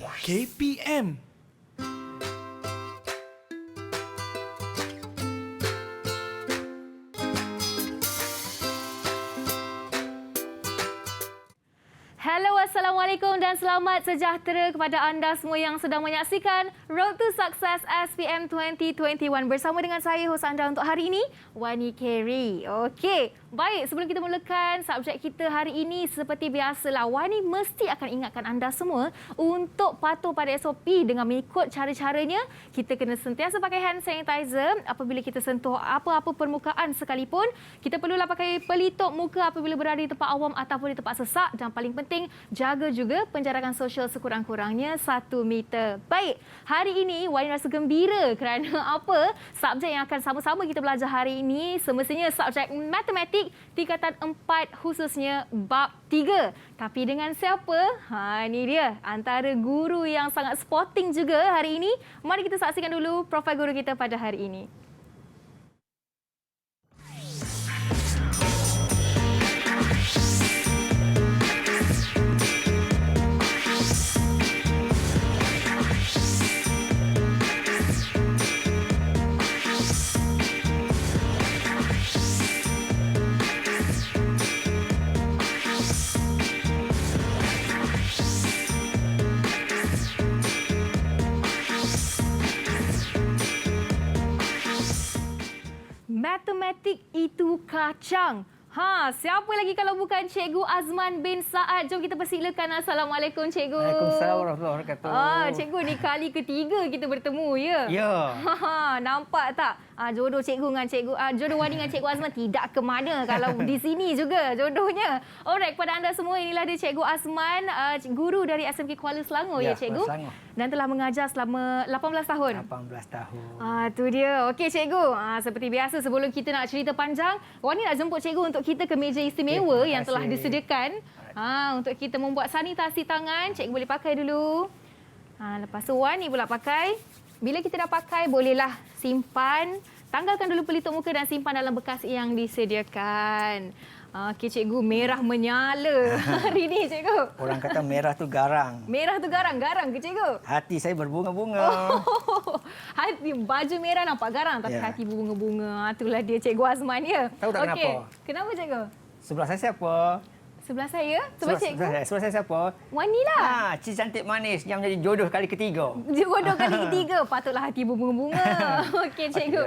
KPM. Hello, Assalamualaikum dan selamat sejahtera kepada anda semua yang sedang menyaksikan Road to Success SPM 2021 bersama dengan saya, hos anda untuk hari ini, Wani Kerry. Okey, baik, sebelum kita mulakan subjek kita hari ini, seperti biasalah, Wani mesti akan ingatkan anda semua untuk patuh pada SOP dengan mengikut cara-caranya. Kita kena sentiasa pakai hand sanitizer apabila kita sentuh apa-apa permukaan sekalipun. Kita perlulah pakai pelitup muka apabila berada di tempat awam ataupun di tempat sesak, dan paling penting, jaga juga penjarakan sosial sekurang-kurangnya 1 meter. Baik, hari ini Wani rasa gembira kerana apa? Subjek yang akan sama-sama kita belajar hari ini semestinya subjek matematik tingkatan 4 khususnya bab 3. Tapi dengan siapa? Ini dia, antara guru yang sangat sporting juga hari ini. Mari kita saksikan dulu profil guru kita pada hari ini. Matematik itu kacang. Siapa lagi kalau bukan Cikgu Azman bin Saad? Jom kita persilakan. Assalamualaikum, Cikgu. Waalaikumsalam warahmatullahi wabarakatuh. Cikgu, ni kali ketiga kita bertemu, ya? Ya. Nampak tak? Jodoh Cikgu dengan Cikgu, jodoh Wani dengan Cikgu Azman tidak ke mana kalau di sini juga jodohnya. Alright, kepada anda semua, inilah dia Cikgu Azman, guru dari SMK Kuala Selangor, ya Cikgu? Selangor. Dan telah mengajar selama 18 tahun. 18 tahun. Tu dia. Okey, Cikgu. Seperti biasa, sebelum kita nak cerita panjang, Wani nak jemput Cikgu untuk kita ke meja istimewa yang telah disediakan. Untuk kita membuat sanitasi tangan. Cikgu boleh pakai dulu. Lepas tu Wani pula pakai. Bila kita dah pakai, bolehlah simpan. Tanggalkan dulu pelitup muka dan simpan dalam bekas yang disediakan. Okey, Cikgu, merah menyala hari ni, Cikgu. Orang kata merah tu garang. Merah tu garang. Garang ke, Cikgu? Hati saya berbunga-bunga. Hati, baju merah nampak garang tapi hati berbunga-bunga. Itulah dia Cikgu Azman, ya. Tahu tak kenapa? Kenapa, Cikgu? Sebelah saya siapa? Sebelah saya? Cikgu? Sebelah saya siapa? Wani lah. Cik cantik manis yang menjadi jodoh kali ketiga. Jodoh kali ketiga. Patutlah hati berbunga-bunga. Okey, Cikgu.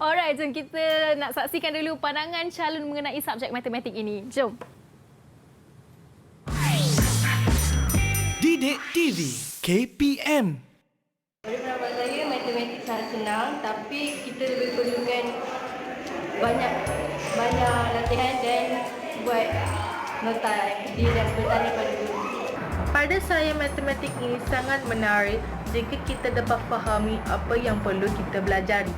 Alright, jom kita nak saksikan dulu pandangan calon mengenai subjek matematik ini. Jom. Didik TV KPM. Pada pendapat saya, matematik sangat senang, tapi kita lebih perlukan banyak latihan dan buat nota dia dan bertanya pada guru. Pada saya, matematik ini sangat menarik jika kita dapat fahami apa yang perlu kita belajari.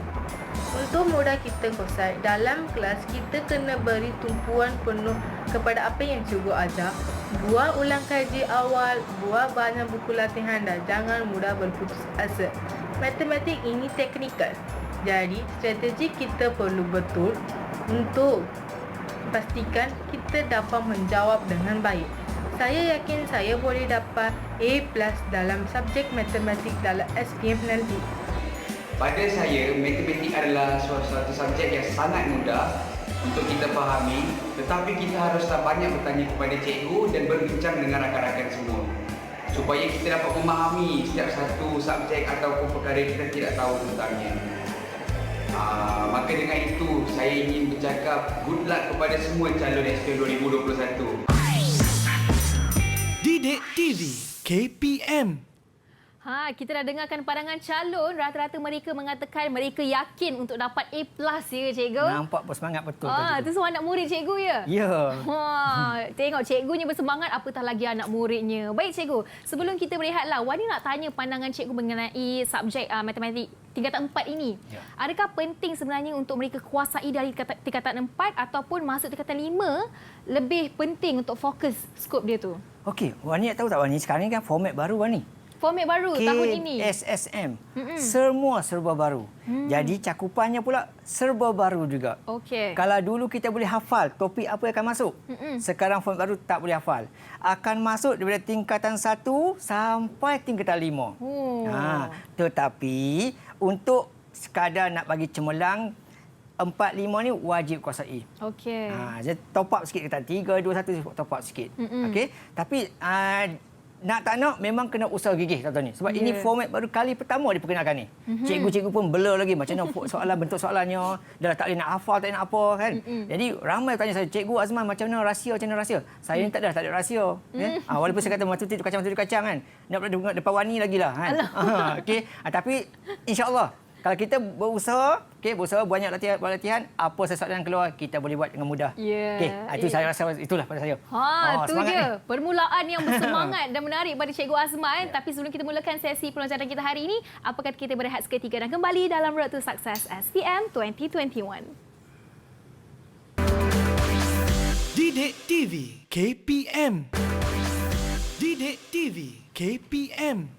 Untuk mudah kita konsep, dalam kelas kita kena beri tumpuan penuh kepada apa yang cikgu ajar. Buat ulang kaji awal, buat banyak buku latihan dan jangan mudah berputus asa. Matematik ini teknikal. Jadi, strategi kita perlu betul untuk pastikan kita dapat menjawab dengan baik. Saya yakin saya boleh dapat A+ dalam subjek matematik dalam SPM nanti. Pada saya, matematik adalah suatu subjek yang sangat mudah untuk kita fahami, tetapi kita haruslah banyak bertanya kepada cikgu dan berbincang dengan rakan-rakan semua supaya kita dapat memahami setiap satu subjek ataupun perkara yang kita tidak tahu tentangnya. Maka dengan itu, saya ingin bercakap good luck kepada semua calon SPM 2021. Didik TV KPM. Kita dah dengarkan pandangan calon. Rata-rata mereka mengatakan mereka yakin untuk dapat A+, ya, Cikgu? Nampak bersemangat betul. Itu semua anak murid Cikgu, ya? Ya. Tengok cikgunya bersemangat, apatah lagi anak muridnya. Baik, Cikgu. Sebelum kita berehatlah, Wani nak tanya pandangan Cikgu mengenai subjek matematik tingkatan 4 ini. Ya. Adakah penting sebenarnya untuk mereka kuasai dari tingkatan 4 ataupun masuk tingkatan 5 lebih penting untuk fokus skop dia tu? Okey, Wani tahu tak Wani? Sekarang ni kan format baru Wani. format baru tahun ini. KSSM. Semua serba baru. Jadi cakupannya pula serba baru juga. Okey. Kalau dulu kita boleh hafal topik apa yang akan masuk. Sekarang format baru tak boleh hafal. Akan masuk daripada tingkatan 1 sampai tingkatan 5. Tetapi untuk sekadar nak bagi cemerlang 4, 5 ni wajib kuasai. Okey. Jadi top up sikit kata 3, 2, 1 top up sikit. Okey. Tapi nak tak nak memang kena usaha gigih tuan-tuan ni. Sebab ini format baru kali pertama diperkenalkan ni. Cikgu-cikgu pun blur lagi macam mana soalan bentuk soalannya. Dah tak boleh nak hafal, tak boleh nak apa kan. Jadi ramai tanya saya, Cikgu Azman macam mana rahsia, Saya ni tak ada rahsia. Walaupun saya kata matu kacang kan. Nak berada depan wani lagi lah kan. Okey. Tapi insya-Allah kalau kita berusaha, banyak latihan, apa sesuatu yang keluar kita boleh buat dengan mudah. Okey, itu saya rasa itulah pada saya. Itu dia. Permulaan yang bersemangat dan menarik pada Cikgu Azman. Tapi sebelum kita mulakan sesi pelajaran kita hari ini, apa kata kita berehat seketika dan kembali dalam Road to Success SPM 2021. Didik TV KPM. Didik TV KPM.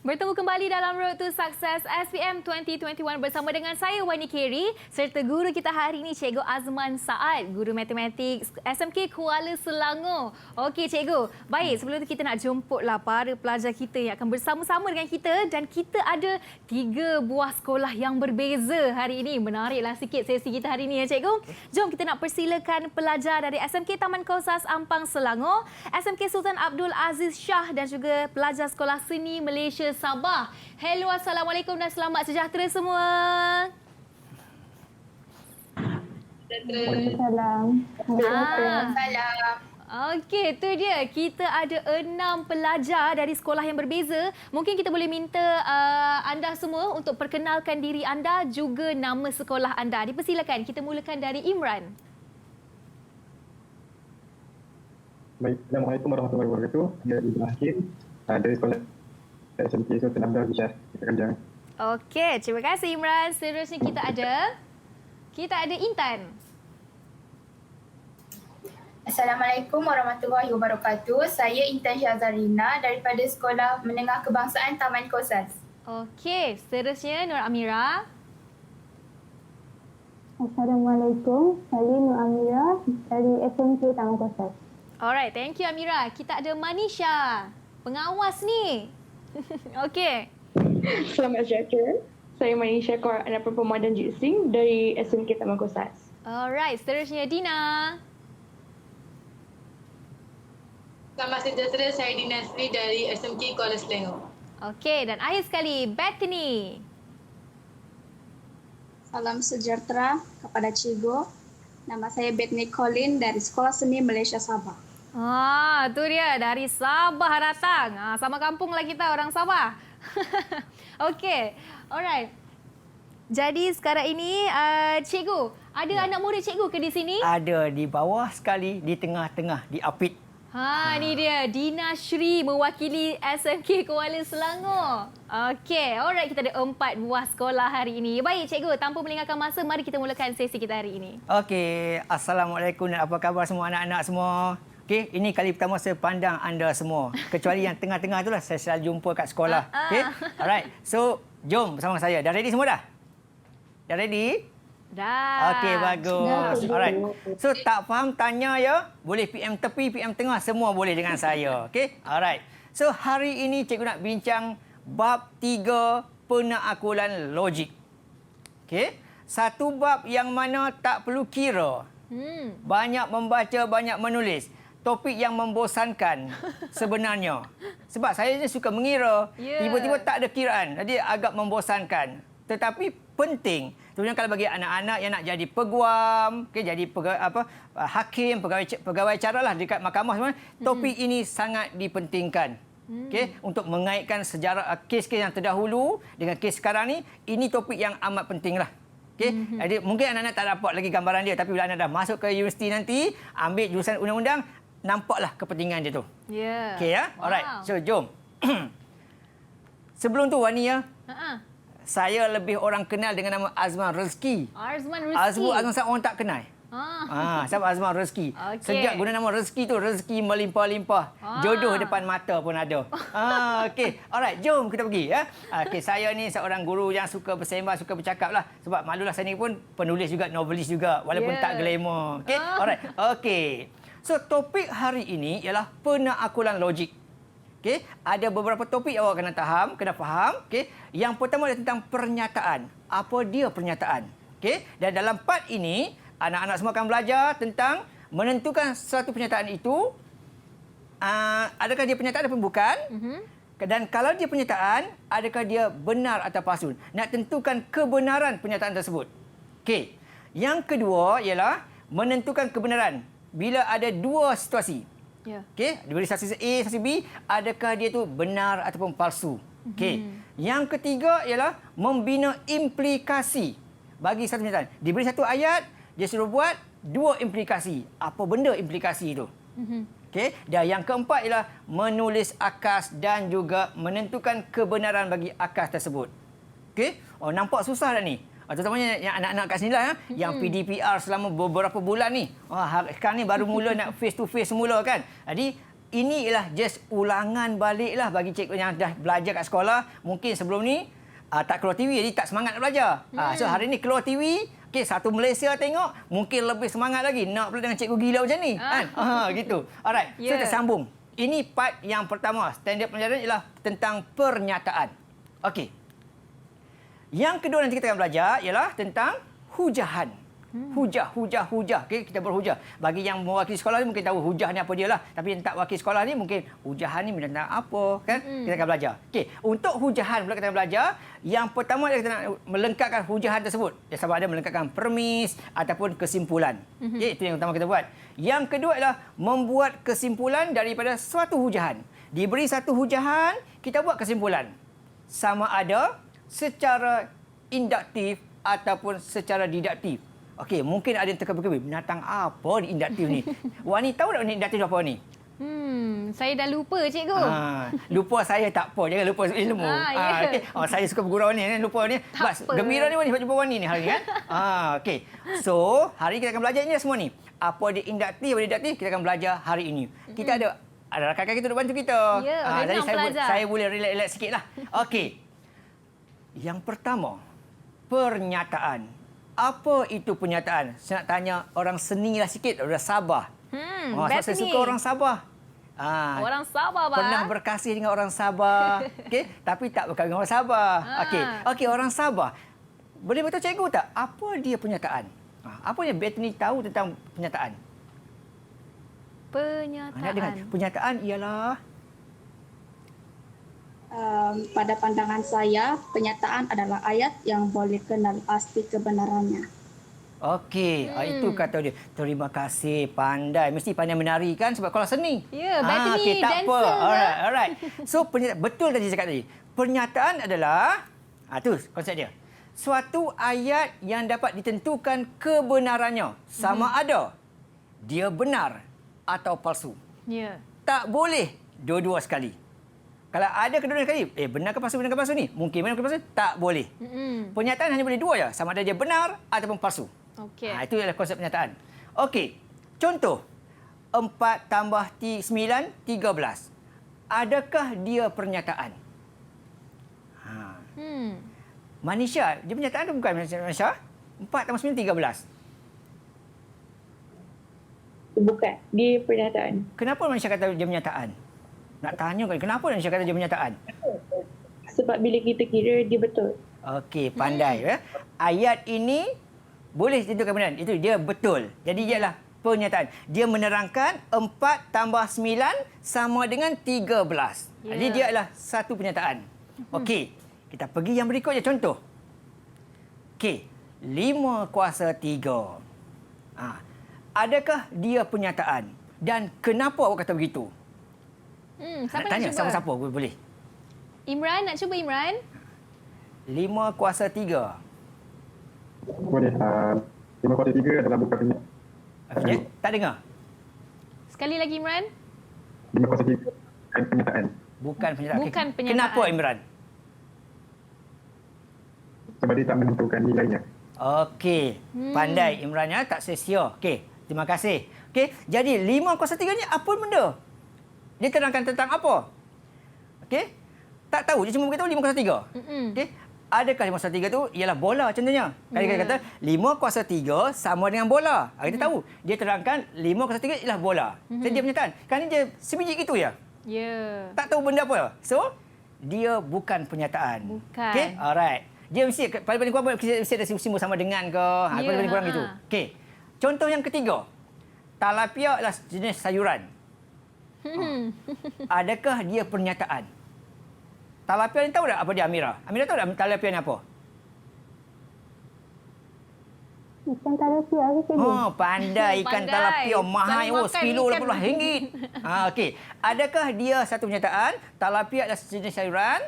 Bertemu kembali dalam Road to Success SPM 2021 bersama dengan saya Wani Kerry serta guru kita hari ini Cikgu Azman Saad, guru matematik SMK Kuala Selangor. Okey Cikgu, baik sebelum itu kita nak jemputlah para pelajar kita yang akan bersama-sama dengan kita dan kita ada 3 buah sekolah yang berbeza hari ini. Menariklah sikit sesi kita hari ini ya Cikgu. Jom kita nak persilakan pelajar dari SMK Taman Kosas Ampang Selangor, SMK Sultan Abdul Aziz Shah dan juga pelajar Sekolah Seni Malaysia Sabah. Hello, Assalamualaikum dan selamat sejahtera semua. Salam. Salam. Okey, itu dia. Kita ada 6 pelajar dari sekolah yang berbeza. Mungkin kita boleh minta anda semua untuk perkenalkan diri anda juga nama sekolah anda. Dipersilakan. Kita mulakan dari Imran. Baik, Assalamualaikum warahmatullahi wabarakatuh. Saya Ibn Hakim dari sekolah SMK Sultan Abdul Aziz Shah. Okey, terima kasih Imran. Seterusnya kita ada Intan. Assalamualaikum warahmatullahi wabarakatuh. Saya Intan Syazarina daripada Sekolah Menengah Kebangsaan Taman Kosas. Okey, seterusnya Nur Amira. Assalamualaikum. Saya Nur Amira dari SMK Taman Kosas. Alright, thank you Amira. Kita ada Manisha, pengawas ni. Okey. Selamat sejahtera. Saya Manisha Kaur Anak Perempuan dan Jiksing dari SMK Taman Kosas. Alright, seterusnya Dina. Selamat sejahtera, saya Dina Sri dari SMK Kuala Selangor. Okey, dan akhir sekali Bethany. Salam sejahtera kepada cikgu. Nama saya Bethany Colin dari Sekolah Seni Malaysia Sabah. Tu dia dari Sabah datang. Sama kampung lah kita orang Sabah. Okey, alright. Jadi sekarang ini cikgu, ada anak murid cikgu ke di sini? Ada di bawah sekali, di tengah-tengah, di apit. Ni dia Dina Shri mewakili SMK Kuala Selangor. Okey, alright, kita ada 4 buah sekolah hari ini. Baik cikgu, tanpa melengahkan masa, mari kita mulakan sesi kita hari ini. Okey, Assalamualaikum dan apa khabar semua anak-anak semua? Okey, ini kali pertama saya pandang anda semua. Kecuali yang tengah-tengah itulah saya selalu jumpa kat sekolah. Okey. Alright. So, jom bersama saya. Dah ready semua dah? Dah ready? Dah. Okey, bagus. Alright. So, tak faham tanya ya. Boleh PM tepi, PM tengah, semua boleh dengan saya. Okey? Alright. So, hari ini cikgu nak bincang bab 3 penaklukan logik. Okey? Satu bab yang mana tak perlu kira. Banyak membaca, banyak menulis. Topik yang membosankan sebenarnya. Sebab saya ni suka mengira. Tiba-tiba tak ada kiraan. Jadi agak membosankan. Tetapi penting. Kemudian kalau bagi anak-anak yang nak jadi peguam, jadi hakim, pegawai cara lah dekat mahkamah semua, topik ini sangat dipentingkan. Untuk mengaitkan sejarah kes-kes yang terdahulu dengan kes sekarang ni, ini topik yang amat pentinglah. Jadi mungkin anak-anak tak dapat lagi gambaran dia, tapi bila anak dah masuk ke universiti nanti, ambil jurusan undang-undang, nampaklah kepentingan dia tu. Okey ya? Alright. So jom. Sebelum tu Wani ya. Saya lebih orang kenal dengan nama Azman Rezki. Azman Rezki. Azman Saad orang tak kenal. Siapa Azman rezeki. Okey. Sejak guna nama rezeki tu, rezeki melimpah-limpah. Jodoh depan mata pun ada. Okey. Alright, jom kita pergi ya. Okey, saya ni seorang guru yang suka bersembang, suka bercakap lah. Sebab malulah saya ni pun penulis juga, novelis juga walaupun tak glamour. Okey. Alright. Okey. So topik hari ini ialah penaklukan logik. Okey, ada beberapa topik yang awak kena faham. Okey. Yang pertama adalah tentang pernyataan. Apa dia pernyataan? Okey. Dan dalam part ini anak-anak semua akan belajar tentang menentukan suatu pernyataan itu adakah dia pernyataan ataupun bukan. Dan kalau dia pernyataan, adakah dia benar atau palsu. Nak tentukan kebenaran pernyataan tersebut. Okey. Yang kedua ialah menentukan kebenaran bila ada dua situasi. Ya. Okey, diberi saksi A, saksi B, adakah dia tu benar ataupun palsu. Okey. Yang ketiga ialah membina implikasi bagi satu pernyataan. Diberi satu ayat, dia suruh buat dua implikasi. Apa benda implikasi itu? Okey. Dan yang keempat ialah menulis akas dan juga menentukan kebenaran bagi akas tersebut. Okey. Nampak susah dah ni. Terutamanya yang anak-anak kat sini lah, yang PDPR selama beberapa bulan ni. Sekarang ni baru mula nak face to face semula kan. Jadi ini ialah just ulangan balik lah bagi cikgu yang dah belajar kat sekolah. Mungkin sebelum ni tak keluar TV, jadi tak semangat nak belajar. So hari ni keluar TV, okay, satu Malaysia tengok, mungkin lebih semangat lagi nak pula dengan cikgu gila macam ni. Kan? Gitu. Alright, so kita sambung. Ini part yang pertama, standard pelajaran ialah tentang pernyataan. Okey. Yang kedua nanti kita akan belajar ialah tentang hujahan. Hujah. Okay, kita berhujah. Bagi yang mewakili sekolah ni mungkin tahu hujah ni apa dia lah. Tapi yang tak wakili sekolah ni mungkin hujahan ni tentang apa. Kan? Kita akan belajar. Okay, untuk hujahan pula kita akan belajar. Yang pertama adalah kita nak melengkapkan hujahan tersebut. Sama ada melengkapkan premis ataupun kesimpulan. Okay, itu yang utama kita buat. Yang kedua adalah membuat kesimpulan daripada suatu hujahan. Diberi satu hujahan, kita buat kesimpulan. Sama ada secara induktif ataupun secara didaktif. Okey, mungkin ada yang terkebir-kebir. Binatang apa ni induktif ni? Wani tahu tak ni induktif apa ni? Saya dah lupa, cikgu. Lupa saya tak apa. Jangan lupa ilmu. Okay. Saya suka bergurau ni. Lupa ni. Gembira ni Wani sebab jumpa Wani ni hari ni kan? Okey. So, hari ni kita akan belajar ni semua ni. Apa dia induktif, apa dia didaktif, kita akan belajar hari ini. Kita ada rakan-rakan kita untuk bantu kita. Ya, jadi saya boleh relax sikit lah. Okey. Yang pertama, pernyataan. Apa itu pernyataan? Saya nak tanya orang seni lah sikit, orang Sabah. Sebab saya suka orang Sabah. Orang Sabah, Bang. Pernah berkasih dengan orang Sabah. Okay? Tapi tak berkahwin dengan orang Sabah. Okey, orang Sabah. Boleh betul cikgu tak? Apa dia pernyataan? Apa yang Bethany tahu tentang pernyataan? Nak dengar? Pernyataan ialah... pada pandangan saya, pernyataan adalah ayat yang boleh kenal pasti kebenarannya. Okey, itu kata dia. Terima kasih, pandai. Mesti pandai menari kan sebab kalau seni. Ya, Bethany, okay, tak dancer. apa. Alright. So, betul tadi cakap tadi. Pernyataan adalah, tu konsep dia. Suatu ayat yang dapat ditentukan kebenarannya. Sama ada dia benar atau palsu. Ya. Tak boleh dua-dua sekali. Kalau ada kedua-dua sekali, benar ke palsu ni? Mungkin benar ke palsu? Tak boleh. Pernyataan hanya boleh dua je. Sama ada dia benar ataupun palsu. Okey. Itu adalah konsep pernyataan. Okey. Contoh. 4 tambah 9, 13. Adakah dia pernyataan? Manisha, dia pernyataan atau bukan Manisha? 4 tambah 9, 13. Bukan. Dia pernyataan. Kenapa Manisha kata dia pernyataan? Nak tanya kan, kenapa Manisha kata dia pernyataan? Sebab bila kita kira, dia betul. Okey, pandai. Ayat ini boleh tentukan kebenaran. Itu dia betul. Jadi dia adalah pernyataan. Dia menerangkan 4 tambah 9 sama dengan 13. Jadi dia adalah satu pernyataan. Okey, kita pergi yang berikutnya. Contoh. Okey, 5 kuasa 3. Adakah dia pernyataan? Dan kenapa awak kata begitu? Siapa nak tanya nak cuba? siapa-siapa boleh. Imran, nak cuba Imran? 5 kuasa 3. Boleh. 5 kuasa 3 adalah bukan pernyataan. Tak dengar? Sekali lagi Imran. 5 kuasa 3 bukan pernyataan. Bukan pernyataan. Bukan pernyataan. Kenapa Imran? Sebab dia tak menentukan nilainya. Okey. Pandai Imran ya, tak sia-sia. Okey, terima kasih. Okey, jadi 5 kuasa 3 ni apa benda? Dia terangkan tentang apa? Okey. Tak tahu, dia cuma beritahu 5 kuasa 3. Okey. Adakah 5 kuasa 3 tu ialah bola contohnya? Kali kita kata 5 kuasa 3 sama dengan bola. Kita tahu. Dia terangkan 5 kuasa 3 ialah bola. Jadi dia pernyataan. Kan dia sebiji gitu ya? Ya. Tak tahu benda apa. So, dia bukan pernyataan. Bukan. Okey, alright. Dia mesti paling kurang mesti ada simbol sama dengan ke. Paling kurang gitu. Okey. Contoh yang ketiga. Talapia adalah jenis sayuran. Adakah dia pernyataan? Talapia ni tahu tak apa dia Amira? Amira tahu tak talapia ni apa? Ikan talapia ke cikgu? Oh, pandai ikan talapia. Mahal kilo RM80. Okey. Adakah dia satu pernyataan? Talapia adalah jenis sayuran?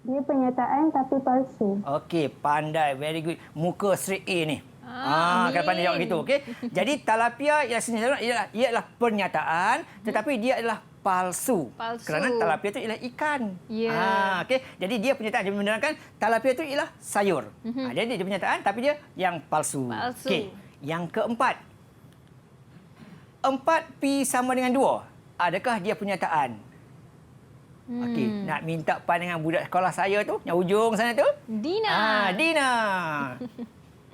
Dia pernyataan tapi palsu. Okey, pandai. Very good. Muka straight A ni. Kalau pandai jawab gitu. Okey. Jadi talapia ialah jenis sayuran ialah pernyataan tetapi dia adalah palsu. Kerana talapia itu ialah ikan. Okey. Jadi dia pernyataan dia menerangkan talapia itu ialah sayur. Jadi dia pernyataan tapi dia yang palsu. Okey. Yang keempat. 4P sama dengan 2. Adakah dia pernyataan? Okey, nak minta pandangan budak sekolah saya tu, yang ujung sana tu? Dina. Dina.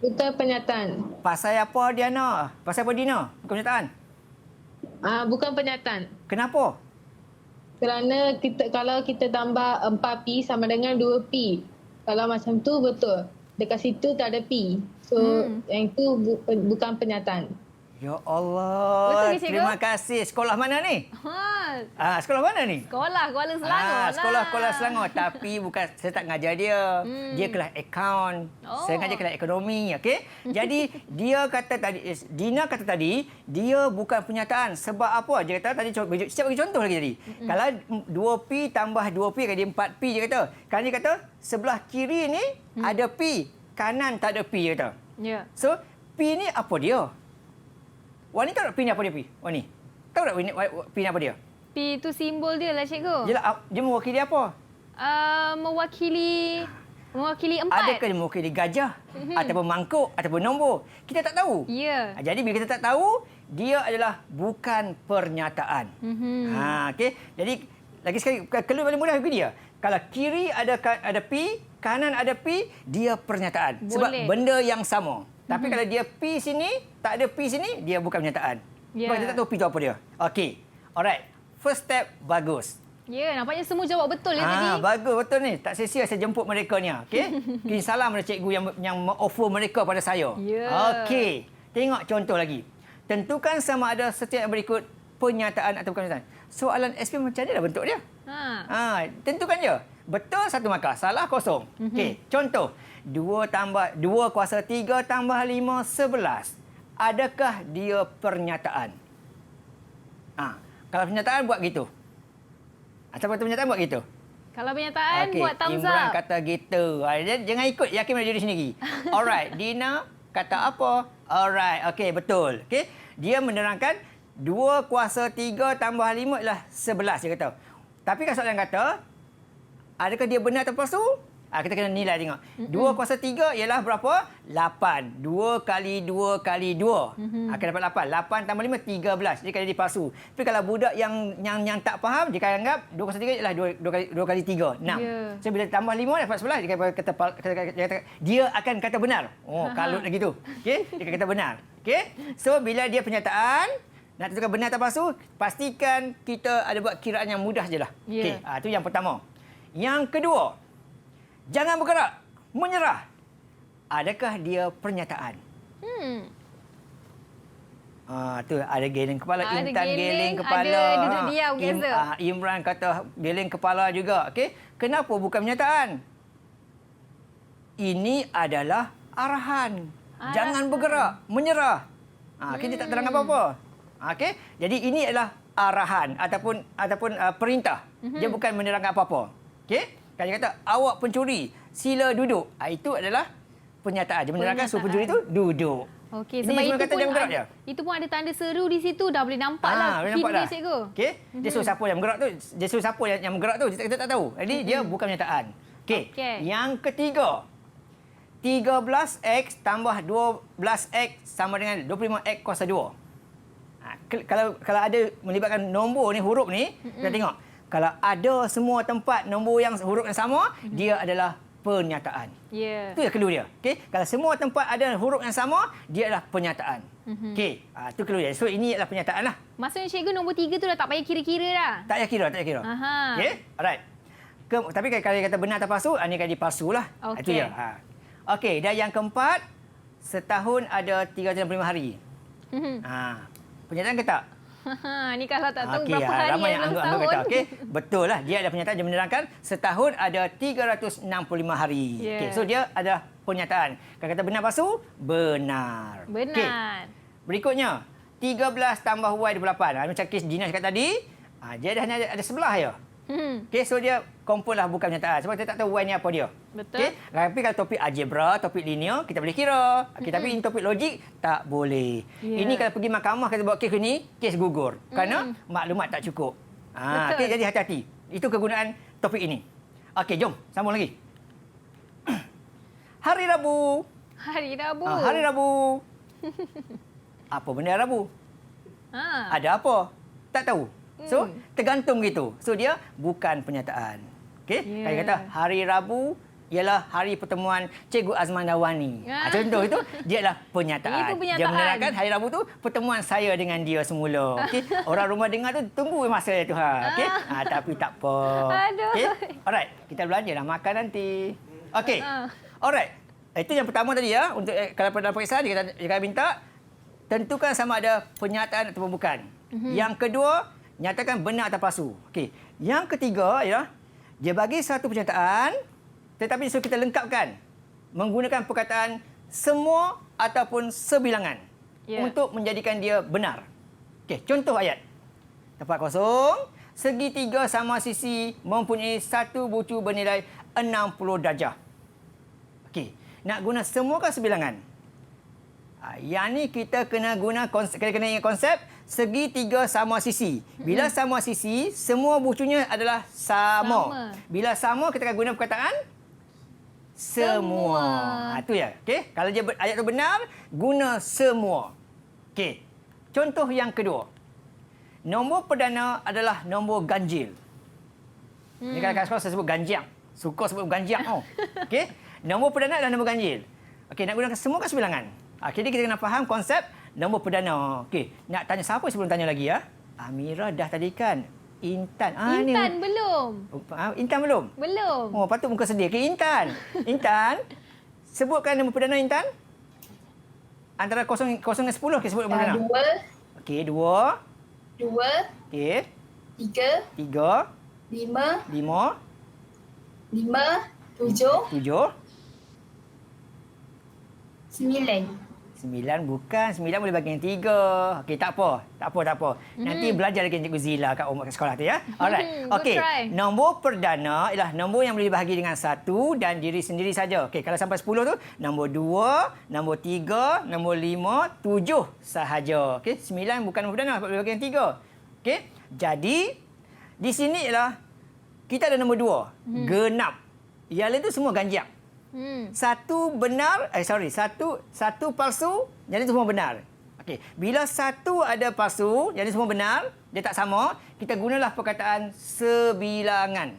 Bukan pernyataan. Pasal apa Diana? Pasal apa Dina? Bukan pernyataan. Bukan pernyataan. Kenapa? Kerana kalau kita tambah 4P sama dengan 2P. Kalau macam tu betul. Dekat situ tak ada P. So yang itu bukan pernyataan. Ya Allah. Betul ke, cikgu? Terima kasih. Sekolah mana ni? Sekolah mana ni? Sekolah Kuala Selangor. Sekolah Kuala Selangor. Tapi bukan saya tak ngajar dia. Dia kelas akaun. Saya ngajar kelas ekonomi. Okey. Jadi dia kata tadi, Dina kata tadi, dia bukan pernyataan. Sebab apa? Dia kata tadi, saya bagi contoh lagi tadi. Kalau 2P tambah 2P, jadi 4P dia kata. Kan dia kata sebelah kiri ni ada P. Kanan tak ada P dia kata. Ya. So P ni apa dia? Wani tahu tak P ni apa dia P? Wani. Tahu tak P ni apa dia? P itu simbol dia lah cikgu. Yalah, dia mewakili apa? Mewakili 4. Adakah dia mewakili gajah? Ataupun mangkuk? Ataupun nombor? Kita tak tahu. Ya. Jadi bila kita tak tahu, dia adalah bukan pernyataan. Okey. Jadi lagi sekali, kalau paling mudah bagi dia. Kalau kiri ada P, kanan ada P, dia pernyataan. Boleh. Sebab benda yang sama. Tapi kalau dia P sini, tak ada P sini, dia bukan pernyataan. Sebab kita tak tahu P itu apa dia. Okey. Alright. First step, bagus. Ya, nampaknya semua jawab betul ya tadi. Bagus, betul ni. Tak sia-sia saya jemput mereka ni. Okey. Kirim salam kepada cikgu yang offer mereka pada saya. Okey. Tengok contoh lagi. Tentukan sama ada setiap yang berikut pernyataan atau bukan pernyataan. Soalan SPM macam mana bentuk dia? Tentukan je. Betul satu markah, salah kosong. Okey, contoh. 2 kuasa 3 tambah 5, 11. Adakah dia pernyataan? Kalau pernyataan buat gitu. Atau pernyataan buat gitu. Kalau pernyataan buat thumbs Imran up. kata gitu. Jangan ikut, yakin pada diri sendiri. Alright, Dina kata apa? Alright, okey, betul. Okey, dia menerangkan 2 kuasa 3 tambah 5 ialah 11 dia kata. Tapi kalau soalan kata, adakah dia benar atau palsu? Kita kena nilai tengok. 2 kuasa 3 ialah berapa? 8. 2 kali 2 kali 2. Akan dapat 8. 8 tambah 5, 13. Jadi dia palsu. Tapi kalau budak yang tak faham, dia akan anggap 2 kuasa 3 ialah 2 kali 3, 6. So bila tambah 5 dapat 11, dia akan kata benar. Kalut lagi tu. Okey? Dia akan kata benar. Okey? So bila dia pernyataan, nak tentukan benar atau palsu, pastikan kita ada buat kiraan yang mudah je lah. Okey, itu yang pertama. Yang kedua, jangan bergerak, menyerah. Adakah dia pernyataan? Tu ada geleng kepala, Intan geleng kepala. Ada duduk diam, biasa. Imran kata geleng kepala juga. Okey, kenapa bukan pernyataan? Ini adalah arahan. Jangan bergerak, menyerah. Kita tak terang apa-apa. Okey, jadi ini adalah arahan ataupun perintah. Dia bukan menerangkan apa-apa. Okey? Kalau dia kata awak pencuri, sila duduk. Itu adalah pernyataan. Dia menerangkan suruh pencuri itu duduk. Okey, Ini sebab itu pun ada tanda seru di situ, dah boleh nampak lah. Boleh nampak dah. Cikgu. Okey? Dia suruh siapa yang bergerak tu, dia suruh siapa yang bergerak tu, kita tak tahu. Jadi dia bukan pernyataan. Okey. Yang ketiga, 13x tambah 12x sama dengan 25x kuasa 2. Kalau ada melibatkan nombor ni, huruf ni, kita tengok. Kalau ada semua tempat nombor yang huruf yang sama, dia adalah pernyataan. Ya. Itu yang clue dia. Okey, kalau semua tempat ada huruf yang sama, dia adalah pernyataan. Okey, itu clue dia. So ini adalah pernyataan lah. Maksudnya cikgu nombor 3 tu dah tak payah kira-kira dah. Tak payah kira, tak payah kira. Aha. Okey, alright. Tapi kalau kata benar atau palsu, ini akan dipalsu lah. Okey. Itu dia. Okey, dan yang keempat, setahun ada 365 hari. Pernyataan ke tak? Ni kalau tak tahu Okey, berapa hari ramai dalam anggap setahun. kata. Okey, betul lah. Dia ada pernyataan, dia menerangkan setahun ada 365 hari. Yeah. Okey, so dia ada pernyataan. Kalau kata benar palsu, benar. Benar. Okey. Berikutnya, 13 tambah Y 28. Macam kes Dina cakap tadi, dia hanya ada sebelah je. Okey, so dia kompon lah bukan pernyataan. Sebab kita tak tahu Y ni apa dia. Betul. Okey, tapi kalau topik algebra, topik linear, kita boleh kira. Okey, tapi ini topik logik, tak boleh. Yeah. Ini kalau pergi mahkamah, kita buat kes ni, kes gugur. Kerana maklumat tak cukup. Betul. Okey, jadi hati-hati. Itu kegunaan topik ini. Okey, jom sambung lagi. Hari Rabu. Hari Rabu. Hari Rabu. Apa benda Rabu? Ada apa? Tak tahu. So, tergantung gitu. So, dia bukan pernyataan. Okey? Yeah. Kalau kata hari Rabu ialah hari pertemuan Cikgu Azman Dawani. Contoh itu, dia adalah pernyataan. Itu pernyataan. Dia menerangkan hari Rabu tu pertemuan saya dengan dia semula. Okey? Orang rumah dengar tu tunggu masa itu. Okey? Tapi tak apa. Aduh. Okey? Alright, kita belanjalah makan nanti. Okey. Alright. Itu yang pertama tadi ya. Untuk kalau dalam peperiksaan dia kata minta tentukan sama ada pernyataan ataupun bukan. Yang kedua, nyatakan benar atau palsu. Okey. Yang ketiga ialah dia bagi satu pernyataan tetapi disuruh kita lengkapkan menggunakan perkataan semua ataupun sebilangan untuk menjadikan dia benar. Okey, contoh ayat. Tempat kosong, segitiga sama sisi mempunyai satu bucu bernilai 60 darjah. Okey, nak guna semua kan sebilangan? Yang ni kita kena guna kena ingat konsep segitiga sama sisi. Bila sama sisi, semua bucunya adalah sama. Bila sama, kita akan guna perkataan semua. Itu ya. Okey, kalau dia ayat tu benar, guna semua. Okey. Contoh yang kedua. Nombor perdana adalah nombor ganjil. Ni kadang-kadang sekolah saya sebut ganjiang. Suka sebut ganjiang. Okey. Nombor perdana adalah nombor ganjil. Okey, nak gunakan semua kan sebilangan. Jadi kita kena faham konsep nombor perdana. Okey, nak tanya siapa sebelum tanya lagi ya? Amira dah tadi kan. Intan. Intan ni. belum. Intan belum? Belum. Oh, patut muka sedih. Okey, Intan. Intan, sebutkan nombor perdana Intan. Antara 0 dan 10, okey sebut nombor perdana. 2. Okey, 2. 2. Okey. 3. 3. 5. 5. 5. 7. 7. 9. 9 bukan. 9 boleh bagi yang 3. Okey, tak apa. Tak apa. Nanti belajar lagi Cikgu Zila kat sekolah tu ya. Alright. Okey. Nombor perdana ialah nombor yang boleh dibahagi dengan 1 dan diri sendiri saja. Okey, kalau sampai 10 tu nombor 2, nombor 3, nombor 5, 7 sahaja. Okey, 9 bukan nombor perdana, boleh bagi yang 3. Okey. Jadi di sini ialah kita ada nombor 2, genap. Yang lain tu semua ganjiang. Satu benar, satu palsu, jadi semua benar. Okey, bila satu ada palsu, jadi semua benar, dia tak sama, kita gunalah perkataan sebilangan.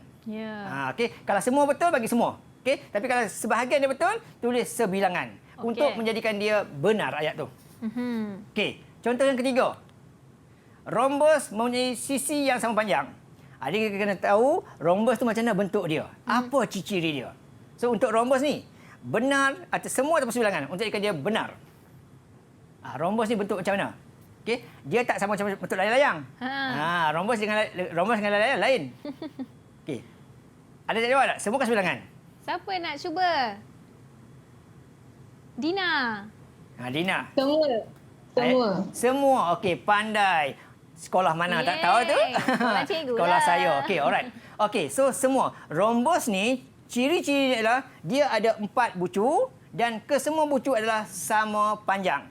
Okey, kalau semua betul bagi semua. Okey, tapi kalau sebahagian dia betul, tulis sebilangan untuk menjadikan dia benar ayat tu. Okey, contoh yang ketiga. Rhombus mempunyai sisi yang sama panjang. Jadi kita kena tahu rhombus tu macam mana bentuk dia. Apa ciri-ciri dia. So, untuk rhombus ni, benar atau semua ataupun sebilangan untuk jadikan dia benar. Rhombus ni bentuk macam mana? Okey, dia tak sama macam bentuk layang-layang. Rhombus dengan layang lain. Okey. Ada tak jawab tak? Semua kan sebilangan? Siapa nak cuba? Dina. Dina. Semua. Okey, pandai. Sekolah mana tak tahu tu? Sekolah cikgu Sekolah lah. saya. Okey, alright. Okey, so semua. Rhombus ni ciri-ciri adalah dia ada 4 bucu dan kesemua bucu adalah sama panjang.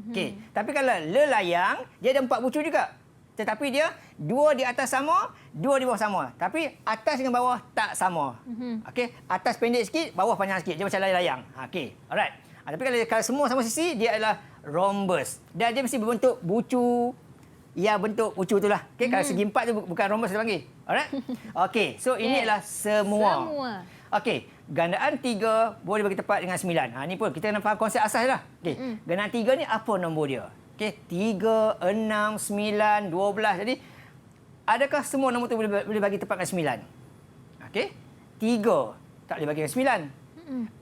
Okey, tapi kalau lelayang dia ada 4 bucu juga. Tetapi dia 2 di atas sama, 2 di bawah sama. Tapi atas dengan bawah tak sama. Okey, atas pendek sikit, bawah panjang sikit. Dia macam layang-layang. Okey, alright. Tapi kalau semua sama sisi, dia adalah rhombus. Dan dia mesti berbentuk bucu. Ya, bentuk bucu itulah. Okey, kalau segi 4 tu bukan rhombus dia panggil. Alright. Okey, so ini adalah semua. Okey, gandaan 3 boleh bagi tepat dengan 9. Ini pun kita kena faham konsep asas lah. Okey, gandaan 3 ni apa nombor dia? Okey, 3, 6, 9, 12. Jadi, adakah semua nombor tu boleh bagi tepat dengan 9? Okey, 3 tak boleh bagi dengan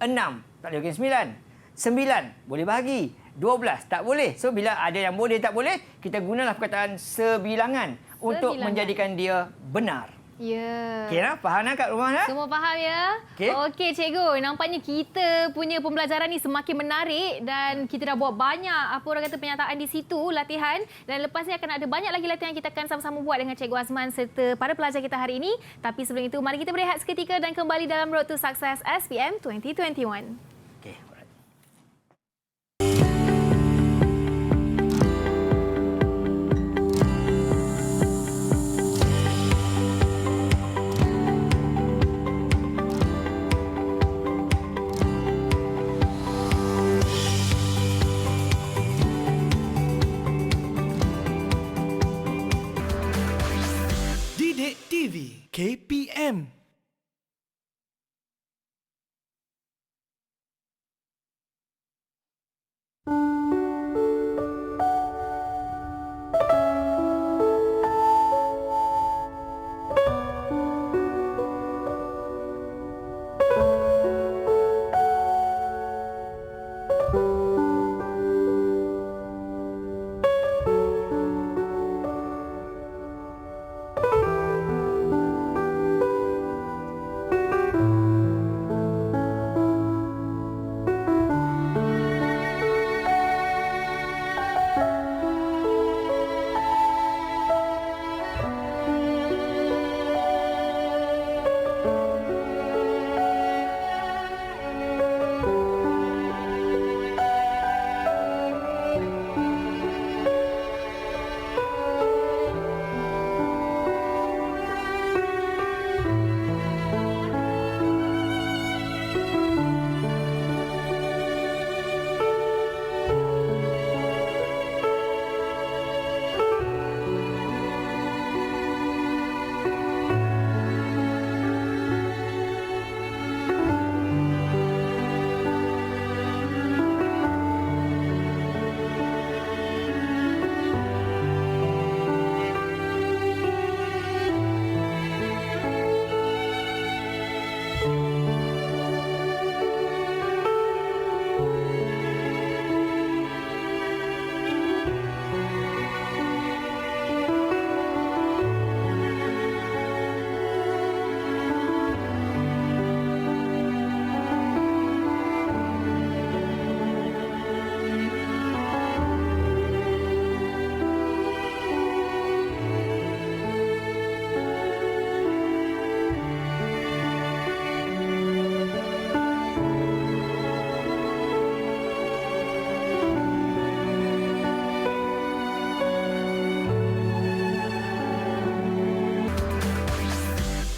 9. 6 tak boleh bagi dengan 9. 9 boleh bagi. 12 tak boleh. So, bila ada yang boleh tak boleh, kita gunalah perkataan sebilangan untuk menjadikan dia benar. Ya. Okey, faham kat rumah dah? Semua faham ya? Okey, cikgu. Nampaknya kita punya pembelajaran ni semakin menarik dan kita dah buat banyak apa orang kata penyataan di situ, latihan. Dan lepas ni akan ada banyak lagi latihan yang kita akan sama-sama buat dengan Cikgu Azman serta para pelajar kita hari ini. Tapi sebelum itu, mari kita berehat seketika dan kembali dalam Road to Success SPM 2021. Okey, alright. Didik TV KPM.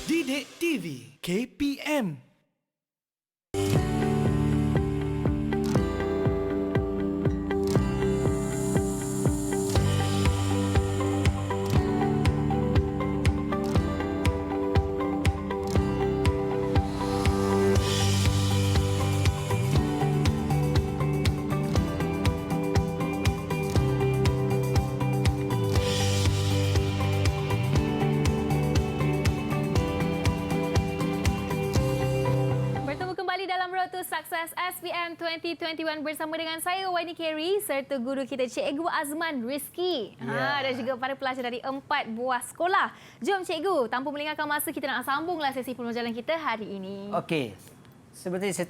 Didik TV KPM. Sukses SPM 2021 bersama dengan saya Wani Carey serta guru kita Cikgu Azman Rizki. Dan juga para pelajar dari 4 buah sekolah. Jom cikgu, tanpa melengahkan masa kita nak sambunglah sesi pembelajaran kita hari ini. Okey. Seperti saya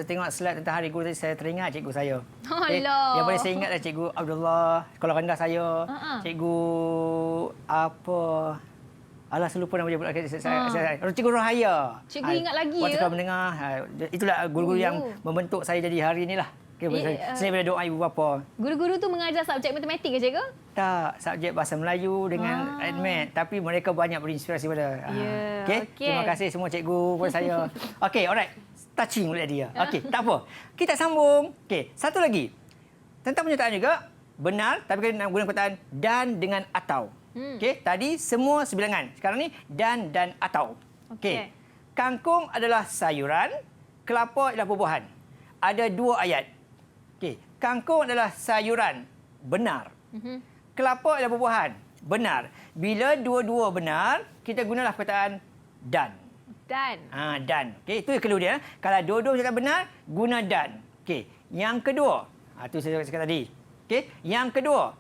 tengok slide tentang hari guru tadi, saya teringat cikgu saya. Allah. Yang boleh saya ingat adalah Cikgu Abdullah, sekolah rendah saya. Cikgu apa? Alah, saya lupa nama dia. Cikgu Rohaya. Cikgu ingat lagi waktu ya? Waktu mendengar. Itulah guru-guru yang membentuk saya jadi hari inilah. Okay, selain daripada doa ibu bapa. Guru-guru tu mengajar subjek matematik ke cikgu? Tak, subjek bahasa Melayu dengan admin. Tapi mereka banyak berinspirasi pada. Okay. Terima kasih semua cikgu kepada saya. Okey, alright. Touching oleh dia. Okey, tak apa. Kita sambung. Okey, satu lagi. Tentang penyertaan juga. Benar, tapi kita nak guna perkataan dan dengan atau. Okey, tadi semua sebilangan. Sekarang ni dan atau. Okey. Kangkung adalah sayuran, kelapa adalah buah-buahan. Ada 2 ayat. Okey, kangkung adalah sayuran. Benar. Kelapa adalah buah-buahan. Benar. Bila dua-dua benar, kita gunalah perkataan dan. Dan. Dan. Okey, itu clue dia. Kalau dua-dua cakap benar, guna dan. Okey, yang kedua. Itu saya cakap tadi. Okey, yang kedua.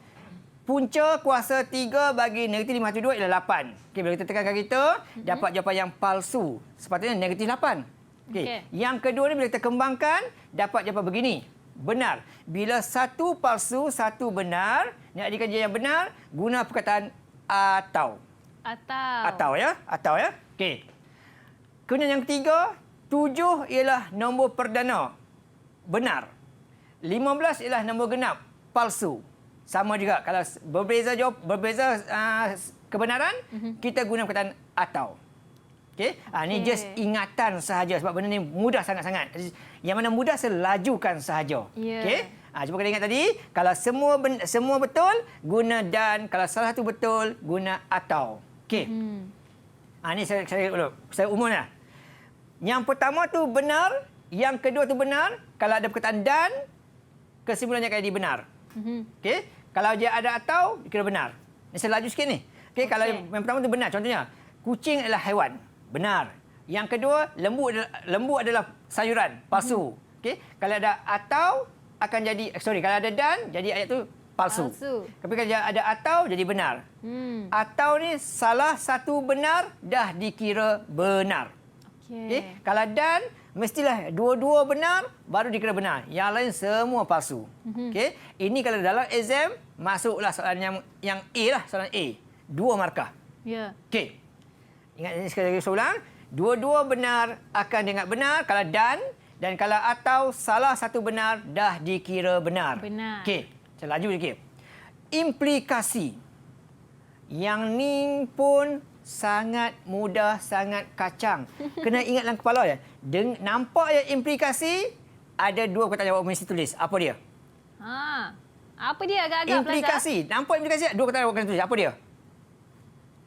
Punca kuasa 3 bagi negatif 5/2 ialah 8. Okey, bila kita tekankan kita, dapat jawapan yang palsu. Sepatutnya negatif 8. Okey. Yang kedua ni bila kita kembangkan, dapat jawapan begini. Benar. Bila satu palsu, satu benar, nak jadikan dia yang benar, guna perkataan atau. Atau ya. Okey. Kemudian yang ketiga, 7 ialah nombor perdana. Benar. 15 ialah nombor genap. Palsu. Sama juga kalau berbeza kebenaran, kita guna perkataan atau. Okey. Ini just ingatan sahaja sebab benda ni mudah sangat-sangat. Yang mana mudah selajukan sahaja. Okey. Cuba kita ingat tadi, kalau semua betul, guna dan. Kalau salah satu betul, guna atau. Okey. Ini saya umumnya. Yang pertama tu benar, yang kedua tu benar. Kalau ada perkataan dan, kesimpulannya akan jadi benar. Okey. Kalau dia ada atau, kira benar. Ini saya laju sikit ni. Okey, kalau yang pertama tu benar. Contohnya, kucing adalah haiwan. Benar. Yang kedua, lembu adalah sayuran. Palsu. Okey. Kalau ada atau, akan jadi... kalau ada dan, jadi ayat tu palsu. Tapi kalau ada atau, jadi benar. Atau ni salah satu benar, dah dikira benar. Okey. Kalau dan, mestilah dua-dua benar, baru dikira benar. Yang lain semua palsu. Okey. Ini kalau dalam exam, masuklah soalan yang A lah. Soalan A. 2 markah. Okey. Ingat ini sekali lagi saya ulang. Dua-dua benar akan dianggap benar kalau dan kalau atau salah satu benar dah dikira benar. Okey, saya laju sikit. Implikasi. Yang ni pun sangat mudah, sangat kacang. Kena ingat dalam kepala ya. Nampak ya implikasi, ada 2 perkataan jawab mesti tulis. Apa dia? Apa dia agak-agak implikasi. Nampak implikasi, 2 perkataan jawab kena tulis. Apa dia?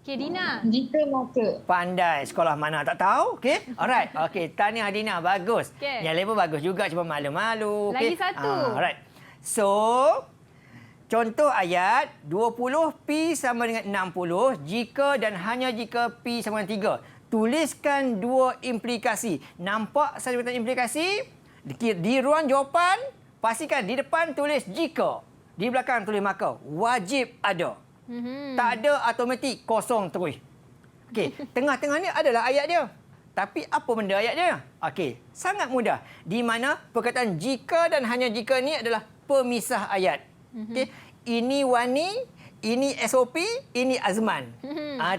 Okey, Dina. Jika maka. Pandai. Sekolah mana tak tahu. Okey. Alright. Okey. Tahniah Dina. Bagus. Yang level bagus juga. Cuma malu-malu. Lagi satu. Alright. So, contoh ayat 20 P sama dengan 60 jika dan hanya jika P sama dengan 3. Tuliskan 2 implikasi. Nampak saja perkataan implikasi? Di ruang jawapan, pastikan di depan tulis jika. Di belakang tulis maka. Wajib ada. Tak ada automatik kosong terus. Okey, tengah-tengah ni adalah ayat dia. Tapi apa benda ayat dia? Okey, sangat mudah. Di mana perkataan jika dan hanya jika ni adalah pemisah ayat. Okey, ini Wani, ini SOP, ini Azman.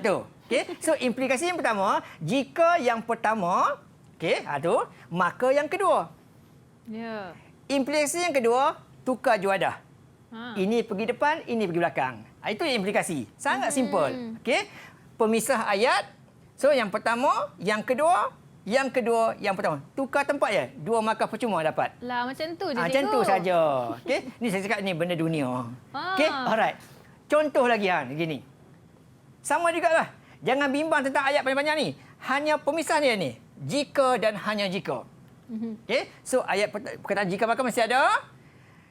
Tu. Okey, so implikasi yang pertama, jika yang pertama, okey, tu, maka yang kedua. Implikasi yang kedua, tukar juadah. Ini pergi depan, ini pergi belakang. Itu implikasi. Sangat simple. Okey. Pemisah ayat. So yang pertama, yang kedua, yang pertama. Tukar tempat je. 2 markah percuma dapat. Lah macam tu je. Macam tu saja. Okey. Ni saya cakap ni benda dunia. Okey. Alright. Contoh lagi begini. Sama jugalah. Jangan bimbang tentang ayat panjang-panjang ni. Hanya pemisah dia ni. Jika dan hanya jika. Okey. So ayat perkataan jika maka mesti ada.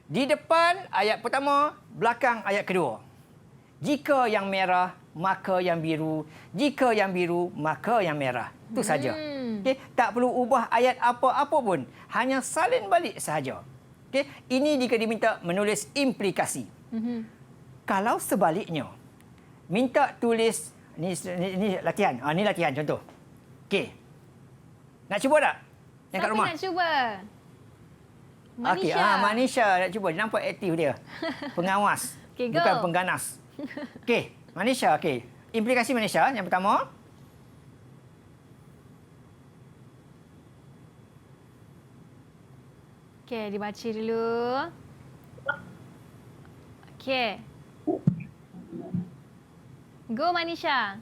Di depan ayat pertama, belakang ayat kedua. Jika yang merah, maka yang biru. Jika yang biru, maka yang merah. Itu saja. Okay? Tak perlu ubah ayat apa-apa pun. Hanya salin balik sahaja. Okay? Ini jika diminta menulis implikasi. Kalau sebaliknya, minta tulis... Ini latihan. Ini latihan contoh. Okey. Nak cuba tak? Yang kat rumah? Nak cuba? Manisha. Okey, Manisha nak cuba. Dia nampak aktif dia. Pengawas. Okay, go. Bukan pengganas. Okey, Manisha. Okey. Implikasi Manisha yang pertama. Okey, dibaca dulu. Okey. Go Manisha.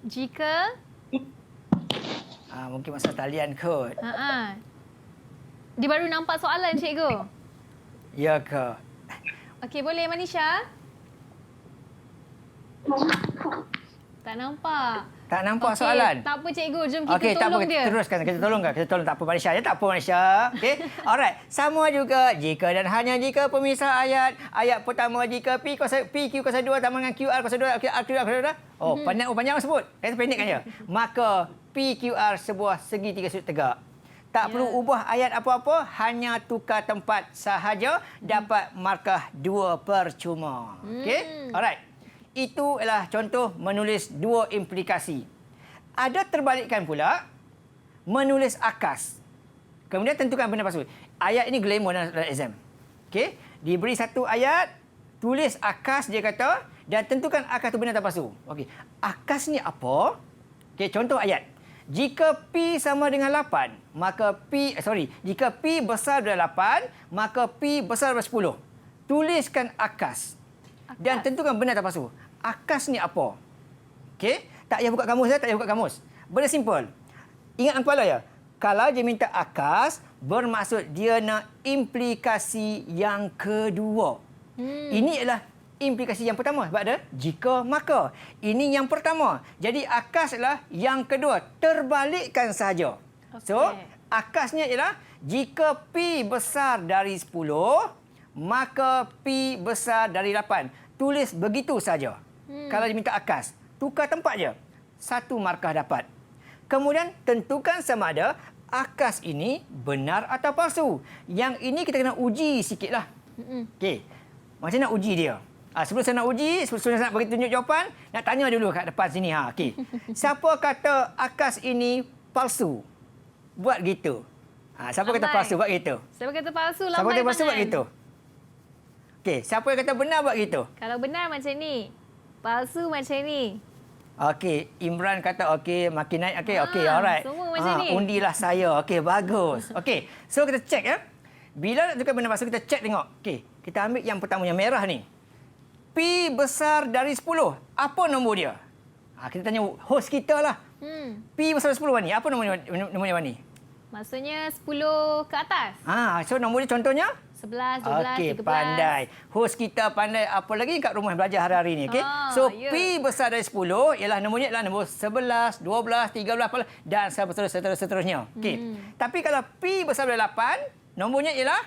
Jika Mungkin masa talian kot. Dia baru nampak soalan cikgu. Ya ke? Okey, boleh Manisha? Tak nampak. Tak nampak Okey, soalan? Tak apa cikgu, jom kita Okey, tak apa, tolong kita dia. teruskan. Kita tolong kan? Kita tolong, tak apa Manisha. Ya, tak apa Manisha. Okey. Alright. Sama juga jika dan hanya jika pemisah ayat. Ayat pertama jika P Q kuasa 2 tambah dengan QR kuasa 2. Okey, R kuasa 2. Oh, panjang sebut. Saya pendekkan je. Maka PQR sebuah segitiga sudut tegak. Tak perlu ubah ayat apa-apa, hanya tukar tempat sahaja dapat markah 2 percuma. Okey? Alright. Itu adalah contoh menulis dua implikasi. Ada terbalikkan pula, menulis akas. Kemudian tentukan benda palsu. Ayat ini glamour dalam exam. Okey? Diberi satu ayat, tulis akas dia kata dan tentukan akas itu benar atau palsu. Okey. Akas ni apa? Okey, contoh ayat. Jika P sama dengan 8, maka jika P besar dari 8, maka P besar dari 10. Tuliskan akas. Dan tentukan benar atau palsu. Akas ni apa? Okey? Tak payah buka kamus, tak payah buka kamus. Benda simple. Ingat kepala ya. Kalau dia minta akas, bermaksud dia nak implikasi yang kedua. Ini adalah implikasi yang pertama. Sebab ada jika maka. Ini yang pertama. Jadi akas adalah yang kedua. Terbalikkan sahaja. So, akasnya ialah jika P besar dari 10, maka P besar dari 8. Tulis begitu saja. Kalau diminta akas, tukar tempat je. Satu markah dapat. Kemudian tentukan sama ada akas ini benar atau palsu. Yang ini kita kena uji sikitlah. Okey. Macam nak uji dia? Sebelum saya nak uji, sebelum saya nak bagi tunjuk jawapan, nak tanya dulu kat depan sini. Okey. Siapa kata akas ini palsu? Buat gitu. Siapa kata palsu? Buat gitu. Siapa kata palsu? Siapa kata palsu? Buat tangan. gitu. Okey, siapa yang kata benar buat gitu? Kalau benar macam ni. Palsu macam ni. Okey, Imran kata okey, makin naik. Okey, alright. Semua macam ni. Undilah saya. Okey, bagus. Okey, so kita cek ya. Bila nak tukar benda palsu, kita cek tengok. Okey, kita ambil yang pertama, yang merah ni. P besar dari 10. Apa nombor dia? Kita tanya host kita lah. P besar dari 10 Wani. Apa nomornya Wani? Maksudnya 10 ke atas. So nombor dia contohnya? 11, 12, Okey, 13. pandai. Host kita pandai. Apa lagi kat rumah belajar hari-hari ni. Okay? So, P besar dari 10 ialah nomornya adalah nombor 11, 12, 13 dan seterusnya. Okay. Tapi kalau P besar dari 8, nomornya ialah